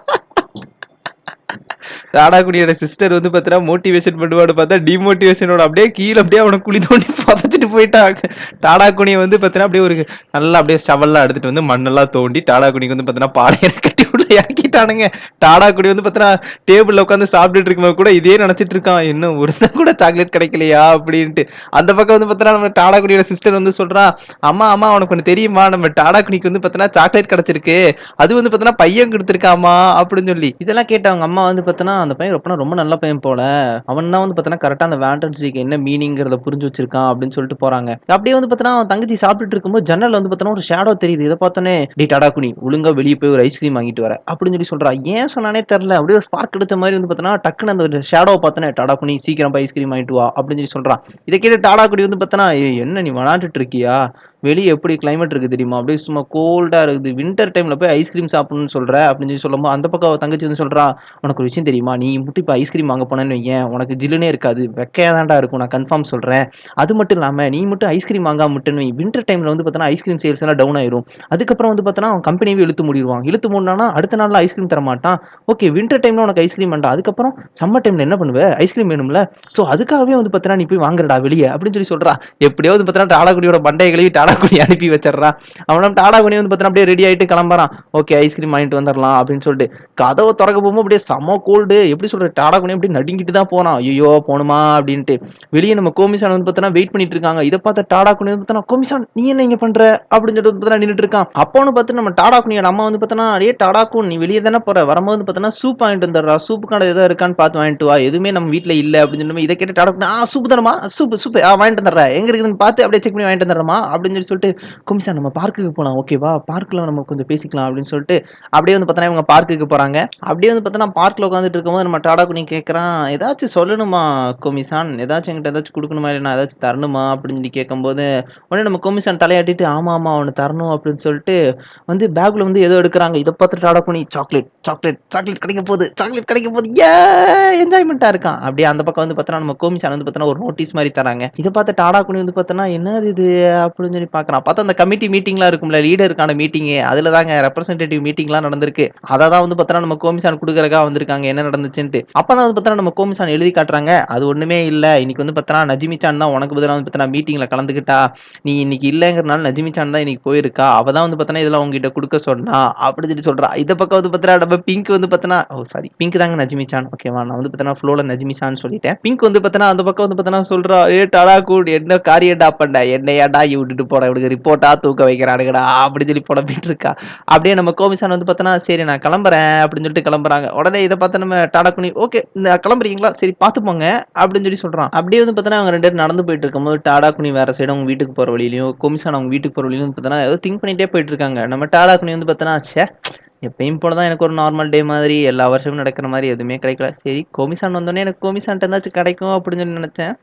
டாடாகுடியோட சிஸ்டர் வந்து பார்த்தீங்கன்னா மோட்டிவேஷன் பண்ணுவான்னு பார்த்தா டிமோட்டிவேஷனோட அப்படியே கீழே அப்படியே அவனை குழி தோண்டி புதைச்சிட்டு போயிட்டாங்க. டாடாகுனியை வந்து பார்த்தீங்கன்னா அப்படியே ஒரு நல்லா அப்படியே ஷவல்லாம் எடுத்துட்டு வந்து மண்ணெல்லாம் தோண்டி டாடாகுனிக்கு வந்து பார்த்தீங்கன்னா பாடையை கட்டி உள்ள இறக்கிட்டானுங்க. டாடாகுடி வந்து பார்த்தீங்கன்னா டேபிள்ல உட்காந்து சாப்பிட்டுட்டு இருக்கும்போது கூட இதே நினைச்சிட்டு இருக்கான், இன்னும் ஒரு கூட சாக்லேட் கிடைக்கலையா அப்படின்ட்டு. அந்த பக்கம் வந்து பார்த்தீங்கன்னா நம்ம டாடாகுடியோட சிஸ்டர் வந்து சொல்றா, அம்மா அம்மா உனக்கு ஒன்று தெரியுமா, நம்ம டாடாகுனிக்கு வந்து பார்த்தீங்கன்னா சாக்லேட் கிடைச்சிருக்கு, அது வந்து பார்த்தீங்கன்னா பையன் கொடுத்துருக்காமா அப்படின்னு சொல்லி. இதெல்லாம் கேட்ட அவங்க அம்மா வந்து பார்த்தீங்கன்னா, அந்த பையன் ரொம்ப நல்ல பையன் போல, அவன் தான் வந்து பார்த்தீங்கன்னா கரெக்டா அந்த வேலண்டைன்ஸ் டேக்கு என்ன மீனிங்கிறத புரிஞ்சு வச்சிருக்கான் அப்படின்னு சொல்லிட்டு போறாங்க. அப்படியே வந்து பார்த்தீங்கன்னா அவன் தங்கச்சி சாப்பிட்டுட்டு இருக்கும்போது ஜன்னல்ல வந்து பார்த்தீங்கன்னா ஒரு ஷேடோ தெரியுது. இதை பார்த்தோன்னே, டேய் டாடாகுனி ஒழுங்கா வெளியே போய் ஒரு ஐஸ்கிரீம் வாங்கிட்டு வர அப்படின்னு சொல்றா. ஏன் சொன்னானே தெரியல, அப்படியே ஒரு ஸ்பார்க் எடுத்த மாதிரி வந்து பார்த்தீங்கன்னா டக்குன்னு அந்த ஷேடோவை பார்த்தோன்னே, டாடாகுனி சீக்கிரம் போய் ஐஸ்கிரீம் வாங்கிட்டு வா அப்படின்னு சொல்றான். இதை கேட்டு டாடாகுடி வந்து பார்த்தீங்கன்னா, என்ன நீ விளாண்டுட்டு இருக்கியா, வெளியே எப்படி கிளைமேட் இருக்கு தெரியுமா, அப்படியே சும்மா கோல்டா இருக்குது, வின்டர் டைம்ல போய் ஐஸ்கிரீம் சாப்பிடணும்னு சொல்ற அப்படின்னு சொல்லும்போது அந்த பக்கம் தங்கச்சி வந்து சொல்றா, உனக்கு ஒரு விஷயம் தெரியுமா, நீ மட்டும் இப்போ ஐஸ்கிரீம் வாங்க போனேன்னு வையேன், உனக்கு ஜில்லுனே இருக்காது, வெக்கையா தான்டா இருக்கும், நான் கன்ஃபார்ம் சொல்றேன். அது மட்டும் இல்லாம நீ மட்டும் ஐஸ்கிரீம் வாங்காம மட்டும் வின்டர் டைம்ல வந்து பார்த்தோன்னா ஐஸ்கிரீம் சேல்ஸ் எல்லாம் டவுன் ஆயிரும். அதுக்கப்புறம் வந்து பார்த்தோன்னா அவன் கம்பெனியே இழுத்து மூடிடுவான். இழுத்து மூடினா அடுத்த நாள்ல ஐஸ்கிரீம் தர மாட்டான். ஓகே வின்டர் டைம்ல உனக்கு ஐஸ்கிரீம் வேண்டாம், அதுக்கப்புறம் சம்மர் டைம்ல என்ன பண்ணுவ, ஐஸ்கிரீம் வேணும்ல, ஸோ அதுக்காகவே வந்து பார்த்தோன்னா நீ போய் வாங்குறடா வெளியே அப்படின்னு சொல்றா. எப்படியோ வந்து பார்த்தோன்னா டாடாகுடியோட பண்டைகளையும் டாடாகுடி அனுப்பி வச்சிடறான். அவனும் டாடாகுனி வந்து பார்த்தோன்னா அப்படியே ரெடி ஆயிட்டு கிளம்புறான். ஓகே ஐஸ்கிரீம் வாங்கிட்டு வந்துடலாம் அப்படின்னு சொல்லிட்டு கதவை திறக்க போகும்போது அப்படியே செம கோல்டு, எப்படி சொல்ற, டாடாகுனி அப்படியே நடுங்கிட்டு தான் போனான். ஐயோ போணுமா அப்படின்ட்டு. வெளியே நம்ம கோமிசான் வந்து பார்த்தோன்னா வெயிட் பண்ணிட்டு இருக்காங்க. இதை பார்த்த டாடாகுனி வந்து பார்த்தோன்னா, கோமிசான் நீ என்ன இங்க பண்ற அப்படின்னு சொல்லிட்டு பார்த்தோன்னா நின்றுட்டு இருக்கான். அப்போன்னு பார்த்து நம்ம டாடாகுனியோட அம்மா வந்து பார்த்தோன்னா, அடே டாடாகுன் நீ வெளியே தானே போற, வரும்போது வந்து பார்த்தோன்னா சூப் வாங்கிட்டு வந்துடுறா, சூப்புக்கான ஏதோ இருக்கான்னு பார்த்து வாங்கிட்டு வா, எதுவுமே நம்ம வீட்டுல இல்ல அப்படின்னு சொல்லி. இதை கேட்டு டாடாகுனி, சூப்பு தானமா, சூப்பு சூப்பு வாங்கிட்டு வந்துடுறேன், எங்க இருக்குதுன்னு பார்த்து அப்படியே செக் பண்ணி வாங்கிட்டு வந்துடுறமா அப்படின்னு சொல்லிட்டு, கோமிசான் நம்ம பார்க்குக்கு போலாம் ஓகேவா, பார்க்ல நம்ம கொஞ்சம் பேசிக்கலாம் அப்படின்னு சொல்லிட்டு அப்படியே வந்து பார்த்தோன்னா இவங்க பார்க்குக்கு போறாங்க. அப்படியே வந்து பார்த்தோன்னா பார்க்ல உட்காந்துட்டு இருக்கும்போது நம்ம டாடாகுனி கேட்கறான், ஏதாச்சும் சொல்லணுமா கோமிசான், ஏதாச்சும் என்கிட்ட ஏதாச்சும் கொடுக்கணுமா, இல்லை நான் ஏதாச்சும் தரணுமா அப்படின்னு சொல்லி கேட்கும்போது, உடனே நம்ம கோமிசான் தலையாட்டிட்டு ஆமா ஆமா அவனு தரணும் அப்படின்னு சொல்லிட்டு வந்து பேக்ல வந்து ஏதோ எடுக்கிறாங்க. இதை பார்த்து டாடாகுனி, சாக்லேட் சாக்லேட் சாக்லேட் கிடைக்க போகுது ஏ என்ஜாய்மெண்ட்டா இருக்கான். அப்படியே அந்த பக்கம் வந்து பார்த்தோன்னா நம்ம கோமிசான் வந்து பார்த்தோன்னா ஒரு நோட்டீஸ் மாதிரி தராங்க. இதை பார்த்து டாடாகுனி வந்து பார்த்தோன்னா என்னது இது அப்படின்னு சொல்லி பார்க்கறான். பார்த்தா அந்த கமிட்டி மீட்டிங்லாம் இருக்கும்ல, லீடருக்கான மீட்டிங், அதுல தாங்க ரெப்ரசன்டேட்டிவ் மீட்டிங்லாம் நடந்திருக்கு. அதை தான் வந்து பார்த்தோன்னா நம்ம கோமிசான் கொடுக்கறதுக்காக வந்திருக்காங்க, என்ன நடந்துச்சுன்ட்டு. அப்பதான் வந்து பார்த்தோன்னா நம்ம கோமிசான் எழுதி காட்டுறாங்க, அது ஒண்ணுமே இல்ல, இன்னைக்கு வந்து பார்த்தோன்னா நஜிமிச்சான் தான் உனக்கு பதிலாக வந்து பார்த்தோன்னா மீட்டிங்ல கலந்துக்கிட்டா, நீ இன்னைக்கு இல்லைங்கிறனால நஜிமிச்சான் தான் இன்னைக்கு போயிருக்கா, அவ தான் வந்து பார்த்தோன்னா இதெல்லாம் உங்ககிட்ட கொடுக்க சொன்னா அப்படின்னு சொல்றா. இந்த பக்கம் வந்து பார்த்தோன்னா நம்ம பிங்க் வந்து பார்த்தோன்னா, சாரி பிங்க் தாங்க நஜிமிச்சான், ஓகேவா, நான் வந்து பார்த்தோன்னா ஃப்ளோல நஜிமிச்சான் சொல்லிட்டேன். பிங்க் வந்து பார்த்தோன்னா அந்த பக்கம் வந்து பார்த்தோன்னா சொல்றா, ஏ டாடாகுன் என்ன காரியடா பண்ண, என்னையாடா விட்டுட்டு போட இவனுக்கு ரிப்போர்ட்டா தூக்க வைக்கிறானுங்கடா அப்படின்னு சொல்லி புலம்பிட்டு இருக்கா. அப்படியே நம்ம கோமிசான் வந்து பார்த்தோன்னா, சரி நான் கிளம்புறேன் அப்படின்னு சொல்லிட்டு கிளம்புறாங்க. உடனே இதை பார்த்து நம்ம டாடா குனி, ஓகே இந்த கிளம்புறீங்களா, சரி பார்த்து போங்க அப்படின்னு சொல்லி சொல்றான். அப்படியே வந்து பார்த்தோன்னா அவங்க 2 பேரும் நடந்து போயிட்டு இருக்கும்போது டாடா குனி வேற சைடு அவங்க வீட்டுக்கு போற வழியிலயும், கோமிசான் அவங்க வீட்டுக்கு போற வழியிலும் பார்த்தோன்னா ஏதோ திங்க் பண்ணிட்டே போயிட்டு இருக்காங்க. நம்ம டாடா குனி வந்து பார்த்தோன்னா, ச்சே எப்பயும் போல தான் எனக்கு ஒரு நார்மல் டே மாதிரி எல்லா வருஷமும் நடக்கிற மாதிரி எதுவுமே கிடைக்கல. சரி கோமிசான் வந்தோடனே எனக்கு கோமிசான்ட்ட ஏதாச்சும் கிடைக்கும் அப்படின்னு சொல்லி நினைச்சேன்.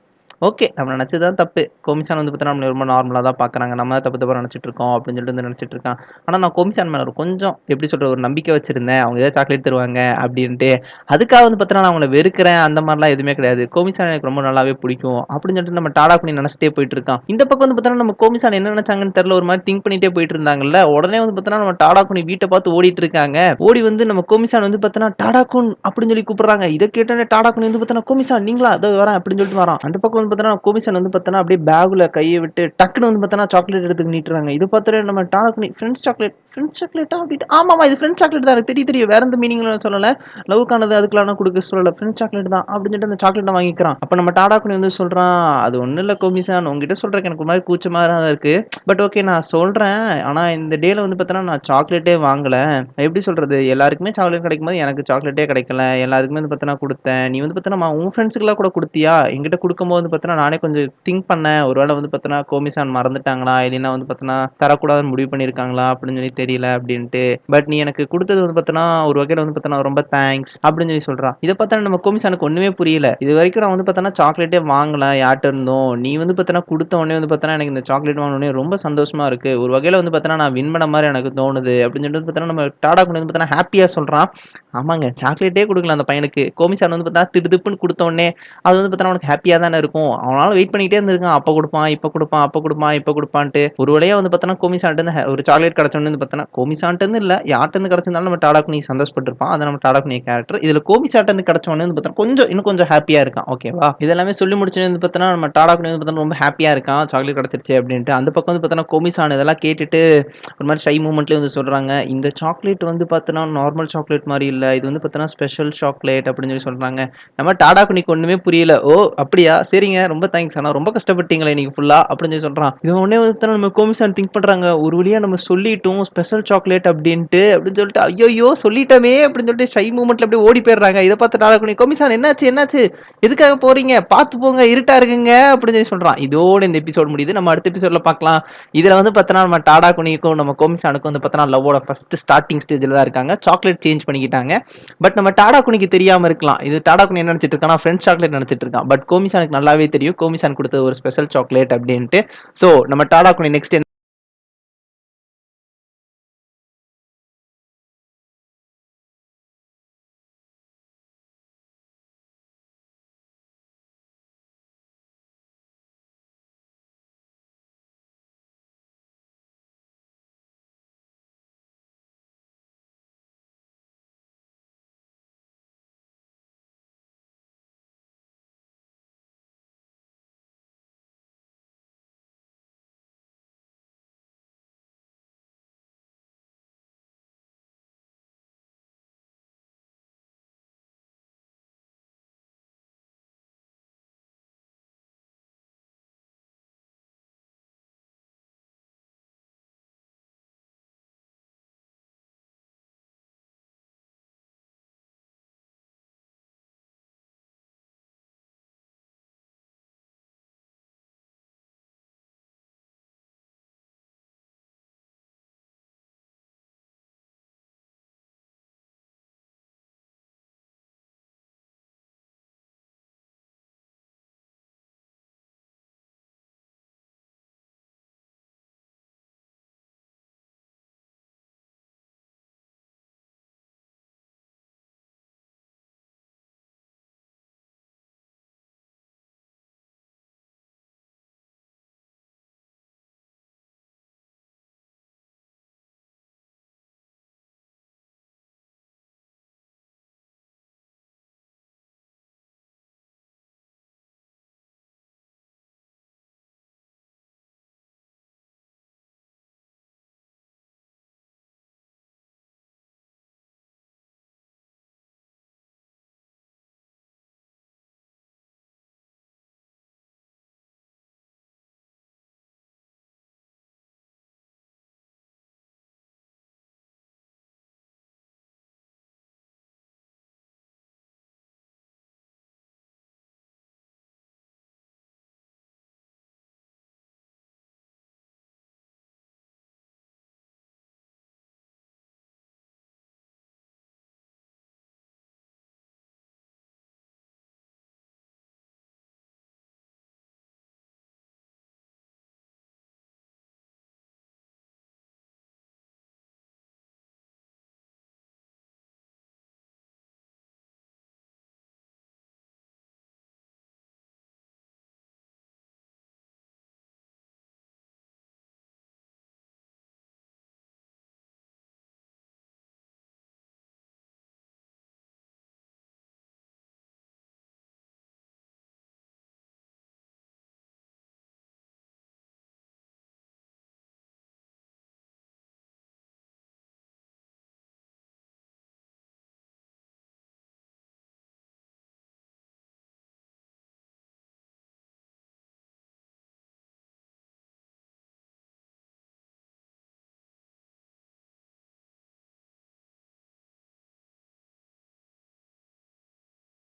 ஓகே. நம்ம நெனச்சது தான் தப்பு. கோமிசான் வந்து பார்த்தீங்கன்னா, நம்மள ரொம்ப நார்மலா தான் பார்க்குறாங்க. நம்ம தான் தப்பு தப்பா நெனச்சுட்டு இருக்கோம் அப்படின்னு சொல்லிட்டு வந்து நெனச்சுட்டு இருக்கான். ஆனா நான் கோமிசான் மேல ஒரு கொஞ்சம் எப்படி சொல்றது, ஒரு நம்பிக்கை வச்சிருந்தேன். அவங்க ஏதாவது சாக்லேட் தருவாங்க அப்படின்ட்டு. அதுக்காக வந்து பார்த்தீங்கன்னா, நான் அவங்கள வெறுக்கிறேன் அந்த மாரிலாம் எதுவுமே கிடையாது. கோமிசான் எனக்கு ரொம்ப நல்லாவே பிடிக்கும் அப்படின்னு சொல்லிட்டு நம்ம டாடா குனி நெனச்சுட்டே போயிட்டு இருக்கான். இந்த பக்கம் வந்து பார்த்தீங்கன்னா, நம்ம கோமிசான் என்ன நெனச்சாங்கன்னு தெரியல. ஒரு மாரி திங்க் பண்ணிட்டே போயிட்டு இருந்தாங்கல்ல. உடனே வந்து பார்த்தீங்கன்னா, நம்ம டாடா குனி வீட்ட பார்த்து ஓடிட்டு இருக்காங்க. ஓடி வந்து நம்ம கோமிசான் வந்து பார்த்தீங்கன்னா, டாடா குன் அப்படின்னு சொல்லி கூப்பிடுறாங்க. இத கேட்டோனே டாடா குனி வந்து பார்த்தீங்கன்னா, கோமிசான் நீங்களா? இதோ வரேன் அப்படின்னு சொல்லிட்டு வரான். அந்த பக்கம் வந்து பார்த்தீங்கன்னா, கோமிசான் வந்து பார்த்தீங்கன்னா, அப்படியே பேகுல கைய விட்டு டக்குனு வந்து பார்த்தீங்கன்னா, சாக்லேட் எடுத்து நீட்டுறாங்க. இத பார்த்துட்டு நம்ம டாடா குனி, ஃப்ரெண்ட்ஸ் சாக்லேட்டா அப்படின்ட்டு, ஆமாமா இது ஃப்ரெண்ட்ஸ் சாக்லேட் தான் எனக்கு தெரியும். வேற எந்த மீனிங்ல சொல்லல. லவ்வுக்கானது அதுக்கெல்லாம் குடுக்க சொல்லல. ஃப்ரெண்ட்ஸ் சாக்லேட் தான் அப்படின்னு சொல்லிட்டு அந்த சாக்லேட்ட வாங்கிக்கிறான். அப்ப நம்ம டாடா குனி வந்து சொல்றான், அது ஒண்ணும் இல்ல கோமிசான், உன்கிட்ட சொல்றதுக்கு எனக்கு ஒரு மாரி கூச்சமா தான் இருக்கு. பட் ஓகே நான் சொல்றேன். ஆனா இந்த டேல வந்து பார்த்தீங்கன்னா, நான் சாக்லேட்டே வாங்கல. எப்படி சொல்றது? எல்லாருக்குமே சாக்லேட் கிடைக்கும்போது எனக்கு சாக்லேட்டே கிடைக்கல. எல்லாருக்குமே வந்து பார்த்தீங்கன்னா குடுத்தேன். நீ வந்து பார்த்தீங்கன்னா, உன் ஃப்ரெண்ட்ஸ்க்குலாம் கூட குடுத்தியா? என்கிட்ட குடுக்கும்போது வந்து பார்த்தீங்கன்னா, நானே கொஞ்சம் திங்க் பண்ணேன். ஒரு வேள வந்து பார்த்தீங்கன்னா, கோமிசான் மறந்துட்டாங்களா? இல்லைன்னா வந்து பார்த்தீங்கன்னா, தரக்கூடாதுன்னு முடிவு பண்ணியிருக்காங்களா? அப்படின்னு சொல்லி தெரியல அப்படின்ட்டு. பட் நீ எனக்கு குடுத்தது வந்து பார்த்தீங்கன்னா, ஒரு வகையில வந்து பார்த்தீங்கன்னா, ரொம்ப தேங்க்ஸ் அப்படின்னு சொல்லி சொல்றான். இத பார்த்தா நம்ம கோமிசானுக்கு ஒண்ணுமே புரியல. இதுவரைக்கும் நான் வந்து பார்த்தீங்கன்னா, சாக்லேட்டே வாங்கல யார்ட்ட இருந்தும். நீ வந்து பார்த்தீங்கன்னா, குடுத்த உடனே வந்து பார்த்தீங்கன்னா, எனக்கு இந்த சாக்லேட் வாங்குன உடனே ரொம்ப சந்தோஷமா இருக்கு. ஒரு வகையில வந்து பார்த்தீங்கன்னா, நான் வின் பண்ண மாரி எனக்கு தோணுது அப்படின்னு சொல்லிட்டு வந்து பார்த்தீங்கன்னா, நம்ம டாடா குனி வந்து பார்த்தீங்கன்னா, ஹேப்பியா சொல்றான். ஆமாங்க. சாக்லேட்டே குடுக்கல அந்த பையனுக்கு. கோமிசான் வந்து பார்த்தா திடுதிப்புன்னு குடுத்த உடனே, அது வந்து பார்த்தா அவனுக்கு ஹேப்பியா தானே இருக்கும். அவனால வெயிட் பண்ணிட்டே இருந்திருக்கான். அப்ப குடுப்பான், இப்ப குடுப்பான், அப்ப குடுப்பான், இப்ப குடுப்பான்ட்டு. ஒரு வழியா வந்து பார்த்தோன்னா, கோமிசான்ட்டருந்து ஒரு சாக்லேட் கிடைச்ச உடனே வந்து பார்த்தோன்னா, கோமிசான்ட்டருந்து இல்ல, யார்ட்டருந்து கிடைச்சிருந்தாலும் நம்ம டாடா குனி சந்தோஷப்பட்டுருப்பான். அது நம்ம டாடா குனி கேரக்டர். இதுல கோமிசான்ட்டருந்து கிடைச்ச உடனே வந்து பார்த்தா, இன்னும் கொஞ்சம் ஹேப்பியா இருக்கான். ஓகேவா? இதெல்லாமே சொல்லி முடிச்சோனே வந்து பார்த்தோன்னா, நம்ம டாடா குனி வந்து பார்த்தோன்னா, ரொம்ப ஹேப்பியா இருக்கான். சாக்லேட் கிடைச்சிருச்சு அப்படின்ட்டு. அந்த பக்கம் வந்து பார்த்தோன்னா, கோமிசான் இதெல்லாம் கேட்டுட்டு ஒரு மாரி ஷை மூவ்மெண்ட்லயே வந்து சொல்றாங்க. இந்த சாக்லேட் வந்து பார்த்தோன்னா, நார்மல் சாக்லேட் மாரி இல்ல. இது வந்து பார்த்தோன்னா, ஸ்பெஷல் சாக்லேட் அப்படின்னு சொல்லி சொல்றாங்க. நம்ம டாடா குனிக்கு ஒண்ணுமே புரியல. ஓ! அப்படியா? சரிங்க. ரொம்ப தேங்க்ஸ். ஆனா ரொம்ப கஷ்டப்பட்டீங்களே இன்னைக்கு ஃபுல்லா அப்படின்னு சொல்லி சொல்றான். இவன் உடனே வந்து பார்த்தோன்னா, நம்ம கோமிசான் திங்க் பண்றாங்க. ஒரு வழியா நம்ம சொல்லிட்டோம் ஸ்பெஷல் சாக்லேட் அப்படின்ட்டு அப்படின்னு சொல்லிட்டு, ஐய்யய்யோ! சொல்லிட்டோமே அப்படின்னு சொல்லிட்டு ஷை மூவ்மெண்ட்ல அப்படியே ஓடி போயிடுறாங்க. இத பார்த்து டாடா குனி, கோமிசான் என்னாச்சு? என்னாச்சு? எதுக்காக போறீங்க? பார்த்து போங்க. இருட்டா இருக்குங்க அப்படின்னு சொல்லி சொல்றான். இதோட இந்த எபிசோட் முடியுது. நம்ம அடுத்த எபிசோட்ல பார்க்கலாம். இதுல வந்து பார்த்தோன்னா, நம்ம டாடா குனிக்கும் நம்ம கோமிசானுக்கும் வந்து பார்த்தோன்னா, லவ்வோட ஃபர்ஸ்ட் ஸ்டார்ட்டிங் ஸ்டேஜ்ல தான் இருக்காங்க. சாக்லேட் சேஞ்ச் பண்ணிக்கிட்டாங்க. பட் நம்ம டாடா குனிக்கு தெரியாம இருக்கலாம். இது டாடா குனி என்ன நினைச்சிட்டு இருக்கான்னா, ஃப்ரெண்ட்ஸ் சாக்லேட் நினைச்சிட்டு இருக்கான். பட் கோமிசானுக்கு நல்லாவே தெரியும். கோமிசான் குடுத்தது ஒரு ஸ்பெஷல் சாக்லேட் அப்படின்ட்டு. சோ நம்ம டாடா குனி நெக்ஸ்ட்